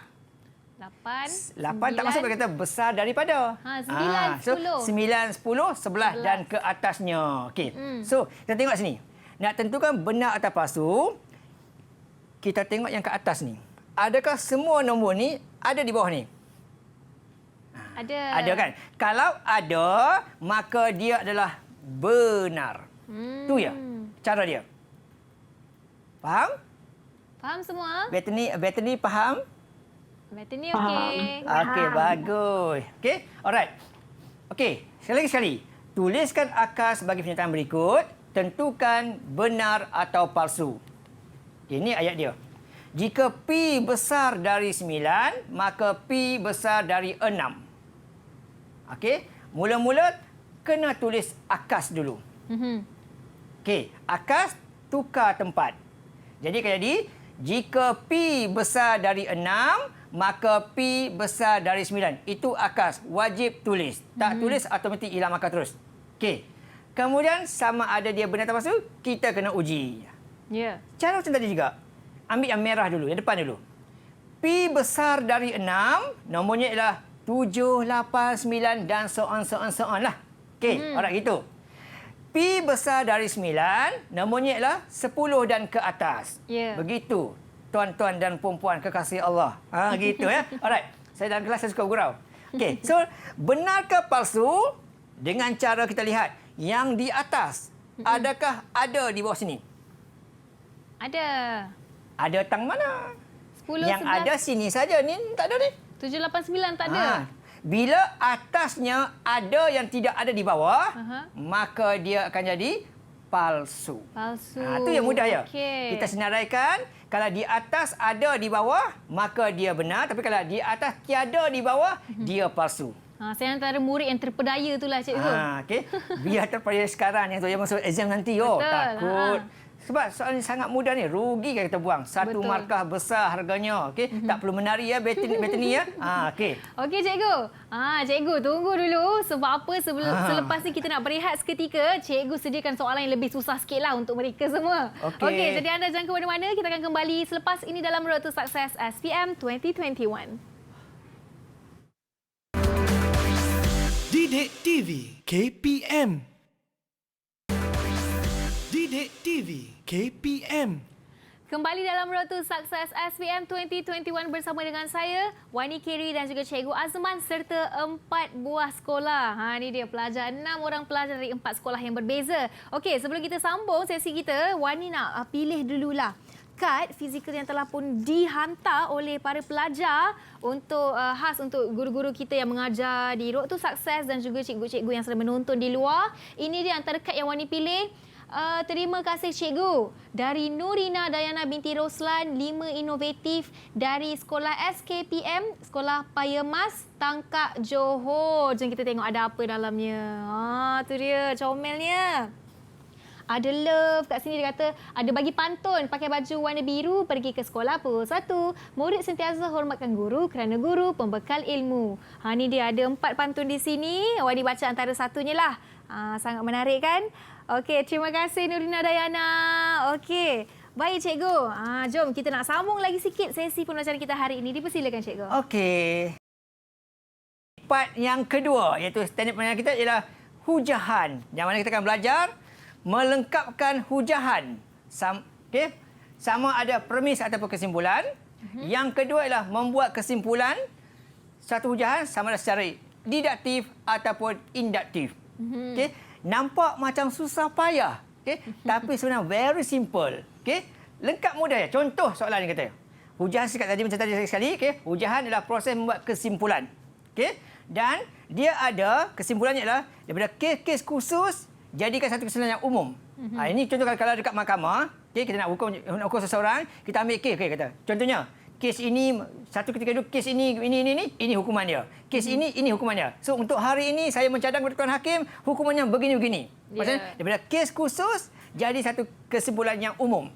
8 tak masuk kata besar daripada. 9, 10. So, 9, 10, 11 dan ke atasnya. Okey. So, kita tengok sini. Nak tentukan benar atau palsu, kita tengok yang ke atas ni. Adakah semua nombor ni ada di bawah ni? Ada. Ada kan? Kalau ada, maka dia adalah benar. Tu ya cara dia. Faham? Faham semua? Bethany faham? Bethany okey. Okey, bagus. Okey, alright. Okey, sekali. Tuliskan akas bagi pernyataan berikut. Tentukan benar atau palsu. Ini ayat dia. Jika P besar dari 9, maka P besar dari 6. Okey, mula-mula kena tulis akas dulu. Okey, akas tukar tempat. Jadi jika P besar dari 6, maka P besar dari 9. Itu akas, wajib tulis. Tak tulis automatik hilang markah terus. Okey. Kemudian sama ada dia benar atau palsu, kita kena uji. Ya. Cara macam tadi juga. Ambil yang merah dulu, yang depan dulu. P besar dari 6, nomornya ialah 7, 8, 9 dan so on lah. Okey, alright gitu. P besar dari 9, nomornya ialah 10 dan ke atas. Yeah. Begitu, tuan-tuan dan puan-puan kekasih Allah. Gitu ya. Alright, saya dalam kelas saya suka gurau. Okey, so benar ke palsu dengan cara kita lihat yang di atas. Adakah ada di bawah sini? Ada. Ada tang mana? 10, yang 11. ada sini saja, ni tak ada ni. 7, 8, 9 tak ada. Bila atasnya ada yang tidak ada di bawah, maka dia akan jadi palsu. Palsu. Itu yang mudah ya. Okey. Kita senaraikan, kalau di atas ada di bawah, maka dia benar. Tapi kalau di atas tiada di bawah, dia palsu. Saya antara murid yang terpedaya itulah cikgu. Okey. Biar terpedaya sekarang yang tu yang masuk exam nanti. Betul. Takut. Sebab soalan ni sangat mudah ni. Rugi kan kita buang. Satu Betul. markah besar harganya. Okey. Tak perlu menari ya, Bethany ya. Okey. Okey cikgu. Cikgu tunggu dulu. Sebab apa selepas ni kita nak berehat seketika, cikgu sediakan soalan yang lebih susah sikitlah untuk mereka semua. Okey, jadi anda jangan ke mana-mana. Kita akan kembali selepas ini dalam Road to Success SPM 2021. Didik TV KPM. Didik TV KPM. Kembali dalam Road to Success SPM 2021 bersama dengan saya, Wani Kiri dan juga Cikgu Azman serta 4 buah sekolah. Ini dia pelajar, 6 orang pelajar dari 4 sekolah yang berbeza. Okey, sebelum kita sambung sesi kita, Wani nak pilih dululah kad fizikal yang telah pun dihantar oleh para pelajar untuk khas untuk guru-guru kita yang mengajar di Road to Success dan juga cikgu-cikgu yang sedang menonton di luar. Ini dia antara kad yang Wani pilih. Terima kasih cikgu. Dari Nurina Dayana binti Roslan, 5 inovatif dari sekolah SKPM, Sekolah Payemas, Tangkak, Johor. Jom kita tengok ada apa dalamnya. Tu dia comelnya. Ada love kat sini, dia kata ada bagi pantun pakai baju warna biru pergi ke sekolah pukul 1. Murid sentiasa hormatkan guru kerana guru pembekal ilmu. Ni dia ada 4 pantun di sini. Wani baca antara satunya lah. Sangat menarik kan? Okey, terima kasih Nurina Dayana. Okey, baik cikgu. Jom kita nak sambung lagi sikit sesi pembelajaran kita hari ini. Dipersilakan cikgu. Okey. Part yang kedua iaitu teknik pembelajaran kita ialah hujahan. Yang mana kita akan belajar melengkapkan hujahan. Sama ada premis ataupun kesimpulan. Yang kedua ialah membuat kesimpulan satu hujahan sama ada secara didaktif ataupun induktif. Okey, nampak macam susah payah, okey, tapi sebenarnya very simple. Okey, lengkap mudah ya. Contoh soalan ni kata. Hujahan singkat tadi macam tadi sekali, okey. Hujahan adalah proses membuat kesimpulan. Okey, dan dia ada kesimpulannya adalah daripada kes-kes khusus jadikan satu kesimpulan yang umum. Ini contoh kalau dekat mahkamah, okey, kita nak hukum seseorang, kita ambil kes, okey, kata. Contohnya, kes ini satu ketika itu kes ini hukuman dia. Kes ini hukuman dia. So untuk hari ini saya mencadang kepada Tuan Hakim hukumannya begini-begini. Maksudnya daripada kes khusus jadi satu kesimpulan yang umum.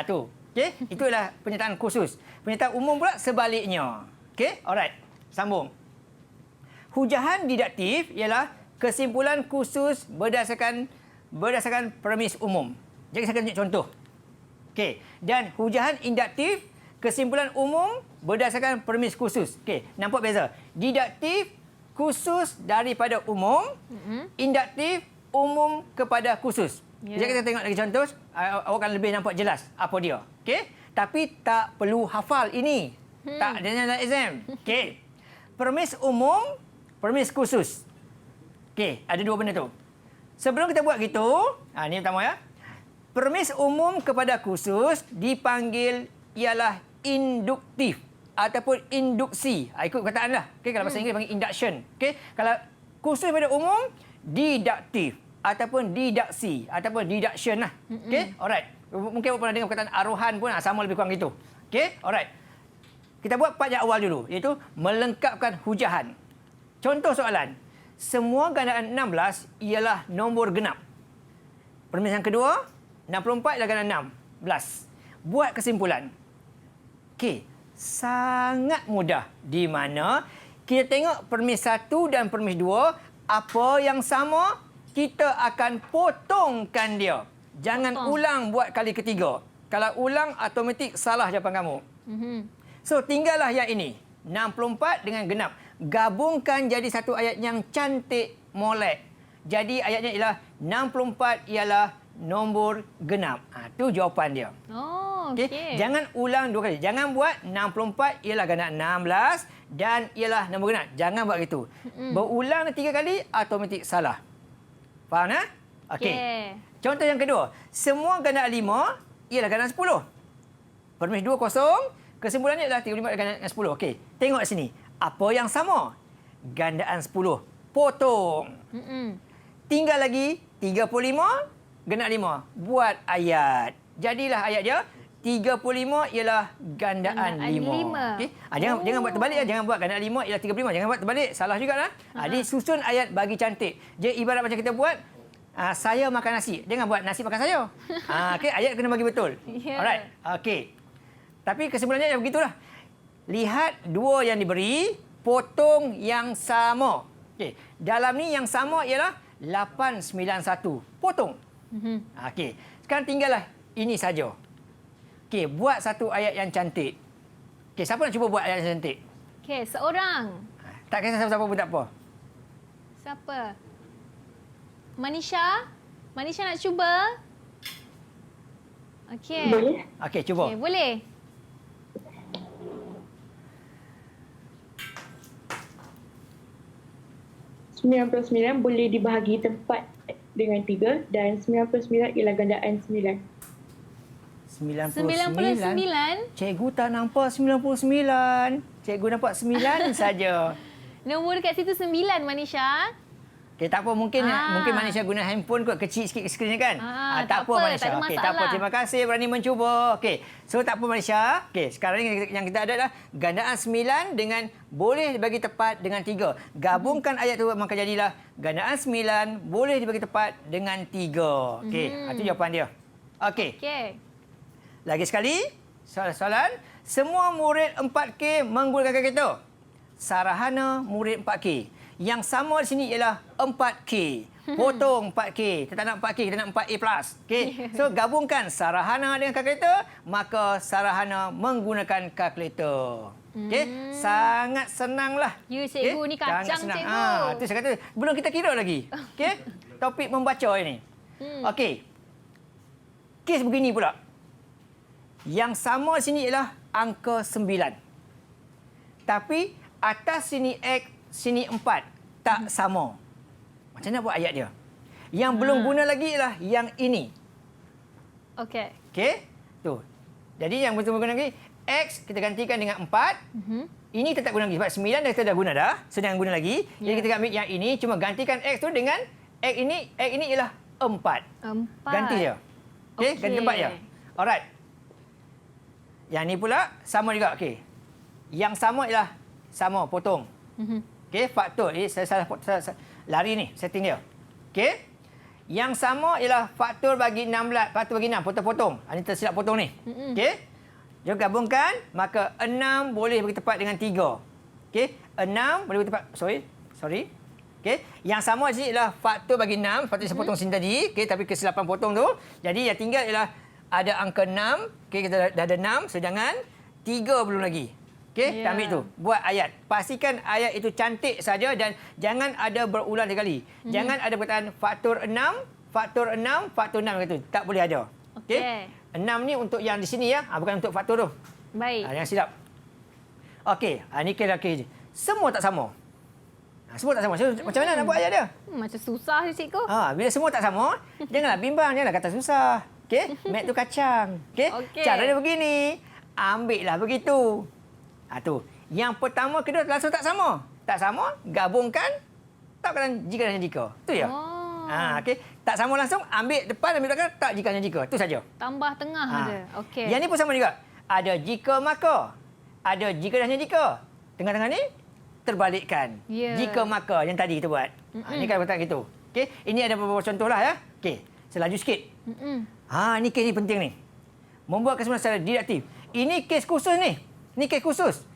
Tu. Okey, itulah pernyataan khusus. Pernyataan umum pula sebaliknya. Okey, alright. Sambung. Hujahan didaktif ialah kesimpulan khusus berdasarkan premis umum. Jadi saya akan tunjuk contoh. Okey, dan hujahan induktif kesimpulan umum berdasarkan premis khusus. Okey, nampak beza? Didaktif khusus daripada umum, induktif umum kepada khusus. Jadi kita tengok lagi contoh, awak akan lebih nampak jelas apa dia. Okey, tapi tak perlu hafal ini. Tak ada dalam exam. Okey. Premis umum, premis khusus. Okey, ada dua benda tu. Sebelum kita buat gitu, ini pertama ya. Premis umum kepada khusus dipanggil ialah induktif ataupun induksi. Ikut perkataan lah. Okay, kalau bahasa Inggeris panggil induction. Okay, kalau khusus pada umum, didaktif ataupun didaksi ataupun deduction lah. Okay, alright. Mungkin awak pernah dengar perkataan arohan pun sama lebih kurang gitu. Okay, alright. Kita buat part yang awal dulu, iaitu melengkapkan hujahan. Contoh soalan. Semua gandaan 16 ialah nombor genap. Premis yang kedua, 64 ialah gandaan 16. Buat kesimpulan. Okey, sangat mudah. Di mana kita tengok premis 1 dan premis 2, apa yang sama, kita akan potongkan dia. Jangan ulang buat kali ketiga. Kalau ulang, automatik salah jawapan kamu. So, tinggallah yang ini. 64 dengan genap. Gabungkan jadi satu ayat yang cantik, molek. Jadi ayatnya ialah 64 ialah nombor genap. Itu jawapan dia. Okay. Jangan ulang dua kali. Jangan buat 64 ialah gandaan 16 dan ialah nombor genap. Jangan buat gitu. Berulang 3 kali, automatik salah. Faham tak? Okey. Contoh yang kedua. Semua gandaan 5 ialah gandaan 10. Premis 2 kosong. Kesimpulannya adalah 35 gandaan 10. Okey. Tengok di sini. Apa yang sama? Gandaan 10. Potong. Tinggal lagi 35 genap 5. Buat ayat. Jadilah ayat dia 35 ialah gandaan 5. Okey. Jangan buat terbalik ya. Jangan buat gandaan 5 ialah 35. Jangan buat terbalik. Salah jugalah. Jadi susun ayat bagi cantik. Dia ibarat macam kita buat saya makan nasi. Jangan buat nasi makan saya. Okey, ayat kena bagi betul. Yeah. Alright. Okey. Tapi kesimpulannya ya begitulah. Lihat dua yang diberi, potong yang sama. Okey. Dalam ni yang sama ialah 891. Potong. Okey. Sekarang tinggallah ini saja. Okey, buat satu ayat yang cantik. Okey, siapa nak cuba buat ayat yang cantik? Okey, seorang. Tak kisah siapa-siapa pun tak apa. Siapa? Manisha? Manisha nak cuba? Okey. Boleh? Okey, cuba. Okey, boleh. $99 boleh dibahagi tempat dengan 3 dan 99 ialah gandaan 9. 99. Cikgu tak nampak 99. Cikgu nampak 9 saja. Nombor dekat situ 9, Manisha. Okey, tak apa. Mungkin Manisha guna handphone kot. Kecil sikit skrinnya kan? Tak apa, Manisha. Tak ada Okey, masalah. tak apa. Terima kasih berani mencuba. Okey. So, tak apa, Manisha. Okey, sekarang ni yang kita ada adalah gandaan 9 dengan boleh dibagi tepat dengan 3. Gabungkan ayat tu maka jadilah gandaan 9 boleh dibagi tepat dengan 3. Okey, itu jawapan dia. Okey. Okey. Lagi sekali, soalan. Semua murid 4K menggunakan kalkulator. Sarahana murid 4K. Yang sama di sini ialah 4K. Potong 4K. Kita tak nak 4K, kita nak 4A+. Okey. So, gabungkan Sarahana dengan kalkulator, maka Sarahana menggunakan kalkulator. Okey. Sangat senanglah. Ya, cikgu. Ni kacang, Sangat senang. cikgu. Itu saya kata, belum kita kira lagi. Okey. Topik membaca ini. Okey. Kes begini pula. Yang sama di sini ialah angka 9. Tapi atas sini X, sini 4 tak sama. Macam mana buat ayat dia? Yang belum guna lagi ialah yang ini. Okey. Okey? Tu. Jadi yang betul guna lagi X kita gantikan dengan 4. Ini tetap guna lagi sebab 9 dah kita dah guna dah. Sedang guna lagi. Jadi kita ambil yang ini cuma gantikan X tu dengan X ini ialah 4. 4. Ganti dia. Okey, ganti tempat dia. Alright. Yang ni pula sama juga. Okey. Yang sama ialah sama potong. Okey, faktor. Saya salah lari ni setting dia. Okey. Yang sama ialah faktor bagi 16, faktor bagi 6, potong-potong. Ini tersilap potong ni. Okey. Jom gabungkan, maka 6 boleh bagi tepat dengan 3. Okey, 6 boleh bagi tepat. Sorry. Okey, yang sama di sini ialah faktor bagi 6, faktor saya potong sini tadi. Okey, tapi kesilapan potong tu. Jadi yang tinggal ialah ada angka 6. Okey, kita dah ada 6, sedangkan 3 belum lagi. Okey, kita ambil tu. Buat ayat. Pastikan ayat itu cantik saja dan jangan ada berulang 3 kali. Jangan ada perkataan faktor 6, faktor 6, faktor 6 kata. Tak boleh ada. Okey. 6 ni untuk yang di sini ya, bukan untuk faktor tu. Baik. Jangan silap. Okey, ni kira semua tak sama. Semua tak sama. So, macam mana nak buat ayat dia? Macam susah je, cikgu. Bila semua tak sama, janganlah bimbang, janganlah kata susah. Okey, mat tu kacang. Okey. Cara dia begini. Ambillah begitu. Tu. Yang pertama, kedua langsung tak sama. Tak sama, gabungkan. Tak kata jika dan jika. Tu ya. Okey. Tak sama langsung, ambil depan, ambil belakang, tak jika dan jika. Tu saja. Tambah tengah ada. Okey. Yang ni pun sama juga. Ada jika maka. Ada jika dan jika. Tengah-tengah ni terbalikkan. Jika maka yang tadi kita buat. Ini kan perkataan gitu. Okey. Ini ada beberapa contoh lah ya. Okey. Saya laju sikit. Ni kes ni penting ni. Membuat kesimpulan secara didaktif. Ini kes khusus ni. Ini kes khusus.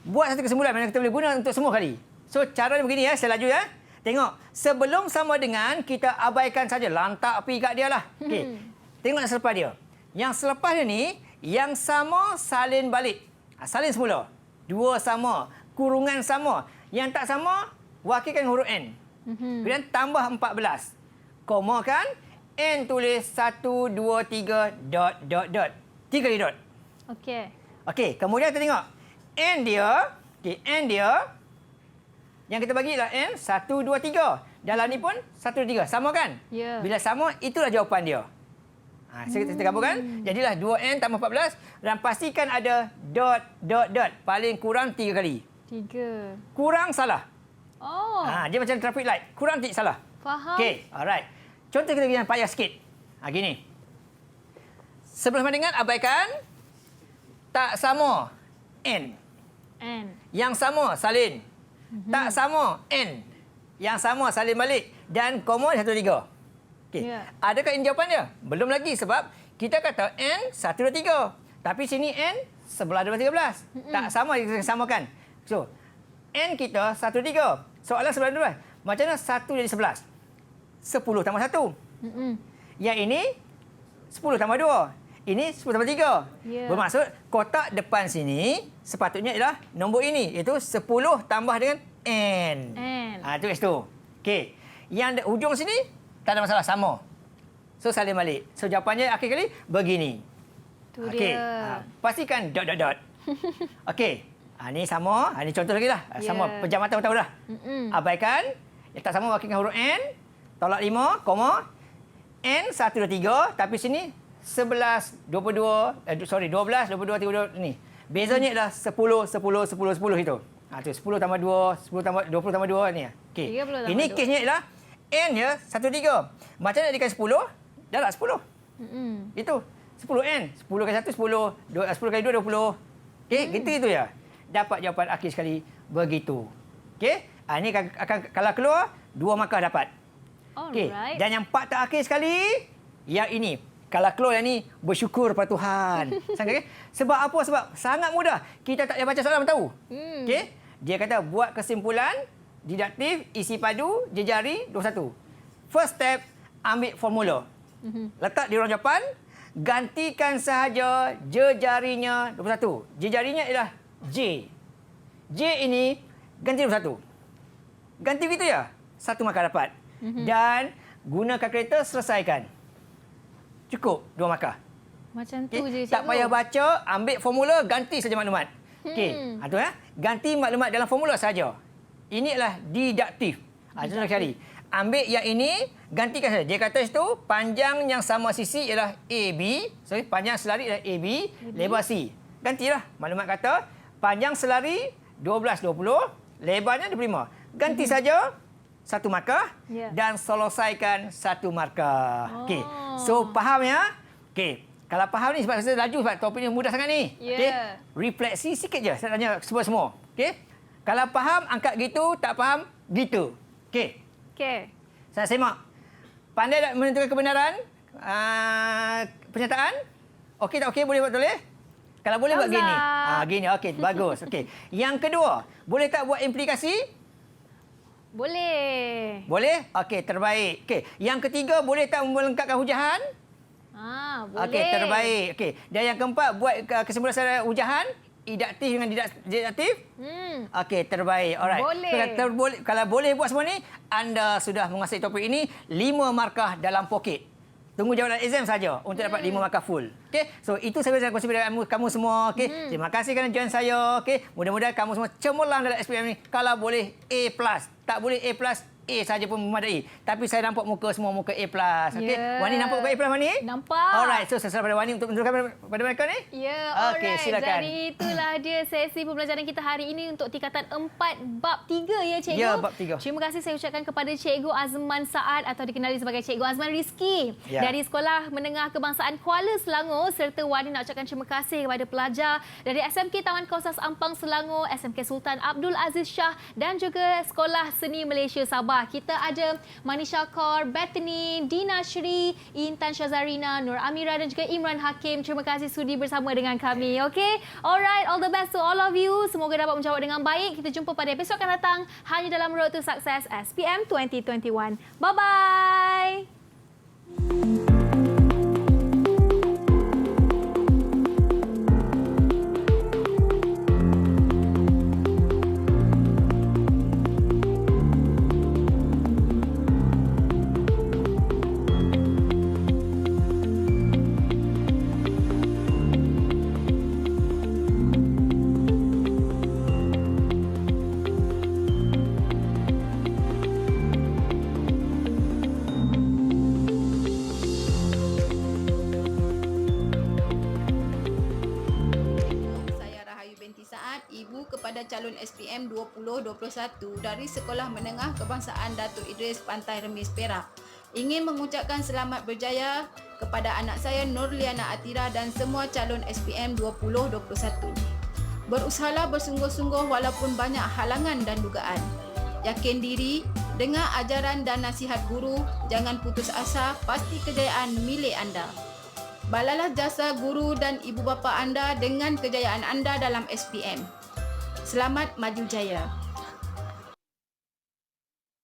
Buat satu kesimpulan yang kita boleh guna untuk semua kali. So, caranya begini ya. Saya laju ya. Tengok. Sebelum sama dengan, kita abaikan saja. Lantak pergi kat dia lah. Okey. Tengok yang selepas dia. Yang selepas dia ni, yang sama salin balik. Salin semula. Dua sama. Kurungan sama. Yang tak sama, wakilkan huruf N. Kemudian tambah 14. Koma kan? N tulis 1, 2, 3, dot. 3 kali dot. Okey. Okey, kemudian kita tengok. N dia, yang kita bagi ialah N, 1, 2, 3. Dalam ni pun 1, 2, 3. Sama kan? Ya. Bila sama, itulah jawapan dia. Kita gabungkan. Jadilah 2N tambah 14. Dan pastikan ada dot. Paling kurang 3 kali. 3. Kurang salah. Oh. Dia macam traffic light. Kurang tik salah. Faham. Okey, alright. Contoh kita yang payah sikit. Gini. Sebelah dengan abaikan tak sama N. Yang sama salin. Tak sama N. Yang sama salin balik. Dan koma 1, 2, 3. Okey. Adakah ini jawapan dia? Belum lagi sebab kita kata N 1, 2, 3. Tapi sini N 11, 12, 13. Tak sama, kita samakan. So, N kita 1, 3. Soalan 11, 12. Macam mana 1 jadi 11? 10 tambah 1. Yang ini 10 tambah 2. Ini 10 tambah 3. Bermaksud kotak depan sini sepatutnya ialah nombor ini. Iaitu 10 tambah dengan N. Itu S2. Okey. Yang hujung sini tak ada masalah, sama. So salin balik. So jawapannya akhir kali begini. Okey. Pastikan dot dot dot. Okey. Ini sama. Ini contoh lagi lah. Sama. Pejam mata tahu dah. Abaikan. Yang tak sama wakilkan huruf N. Tolak 5, koma. N 1, 2, 3. Tapi sini 11, 22, 12, 22, 32 ni. Bezanya adalah 10, 10, 10, 10 itu. Tu 10 tambah 2, 10 tambah 20 tambah 2 ni. Okey. Ini kesnya ialah N ya 1, 3. Macam nak jadikan 10? Dah tak 10. Itu 10N. 10 kali 1 10, 10 kali 2 20. Okey, gitu ya. Dapat jawapan akhir sekali begitu. Okey? Ini akan kalau keluar 2 markah dapat. Okey. Dan yang part terakhir sekali yang ini. Kalau keluar yang ni, bersyukur pada Tuhan. Okay? Sebab apa? Sebab sangat mudah. Kita tak payah baca soalan tahu. Okay? Dia kata buat kesimpulan, didaktif, isi padu, jejari, 21. First step, ambil formula. Letak di ruang jawapan, gantikan sahaja jejarinya 21. Jejarinya ialah J. J ini ganti 21. Ganti begitu ya? 1 markah dapat. Dan guna kalkulator selesaikan. Cukup 2 markah. Macam tu je, tak payah baca, ambil formula, ganti saja maklumat. Okey. Itu ya. Ganti maklumat dalam formula saja. Ini adalah didaktif. Contoh sekali. Ambil yang ini, gantikan saja. Dia kata itu panjang yang sama sisi ialah AB. Sorry, panjang selari ialah AB, lebar C. Gantilah. Maklumat kata panjang selari 12, 20, lebarnya 25. Ganti saja 1 markah dan selesaikan 1 markah. Okey. So faham ya? Okey. Kalau faham ni sebab saya laju sebab topik ni mudah sangat ni. Okey. Refleksi sikit je saya tanya semua. Okey. Kalau faham angkat gitu, tak faham gitu. Okey. Saya semak. Pandai tak menentukan kebenaran pernyataan? Okey tak okey, boleh buat tulis? Kalau boleh buat gini. Gini. Okey, bagus. Okey. Yang kedua, boleh tak buat implikasi? Boleh. Boleh? Okey, terbaik. Okey, yang ketiga, boleh tak melengkapkan hujahan? Boleh. Okey, terbaik. Okey, dan yang keempat, buat kesimpulan secara hujahan, idaktif dengan didaktif? Okey, terbaik. Alright. Boleh. Kalau boleh buat semua ni, anda sudah menguasai topik ini 5 markah dalam poket. Tunggu jawapan exam saja untuk dapat 5 markah full. Okey, so itu saya kongsi dengan kamu semua. Okey, terima kasih kerana join saya. Okey, mudah-mudahan kamu semua cemerlang dalam SPM ni. Kalau boleh A+, tak boleh A+, A saja pun memadai. Tapi saya nampak muka semua muka A+. Okey, Wani nampak muka A+, Wani? Nampak. Alright, so saya pada Wani untuk menunjukkan pada mereka ni. Alright. Okey, silakan. Jadi itulah dia sesi pembelajaran kita hari ini untuk tingkatan 4 bab 3 ya Cikgu. Ya, bab 3. Terima kasih saya ucapkan kepada Cikgu Azman Saad atau dikenali sebagai Cikgu Azman Rizki dari Sekolah Menengah Kebangsaan Kuala Selangor, serta Wani nak ucapkan terima kasih kepada pelajar dari SMK Taman Kawasan Ampang Selangor, SMK Sultan Abdul Aziz Shah dan juga Sekolah Seni Malaysia Sabah. Kita ada Manisha Kaur, Bethany, Dina Shri, Intan Syazarina, Nur Amira dan juga Imran Hakim. Terima kasih sudi bersama dengan kami. Okay? Alright, all the best to all of you. Semoga dapat menjawab dengan baik. Kita jumpa pada episod akan datang hanya dalam Road to Success SPM 2021. Bye-bye. kepada calon SPM 2021 dari Sekolah Menengah Kebangsaan Datuk Idris Pantai Remis Perak. Ingin mengucapkan selamat berjaya kepada anak saya Nurliana Atira dan semua calon SPM 2021. Berusahalah bersungguh-sungguh walaupun banyak halangan dan dugaan. Yakin diri, dengar ajaran dan nasihat guru, jangan putus asa, pasti kejayaan milik anda. Balalah jasa guru dan ibu bapa anda dengan kejayaan anda dalam SPM. Selamat maju jaya.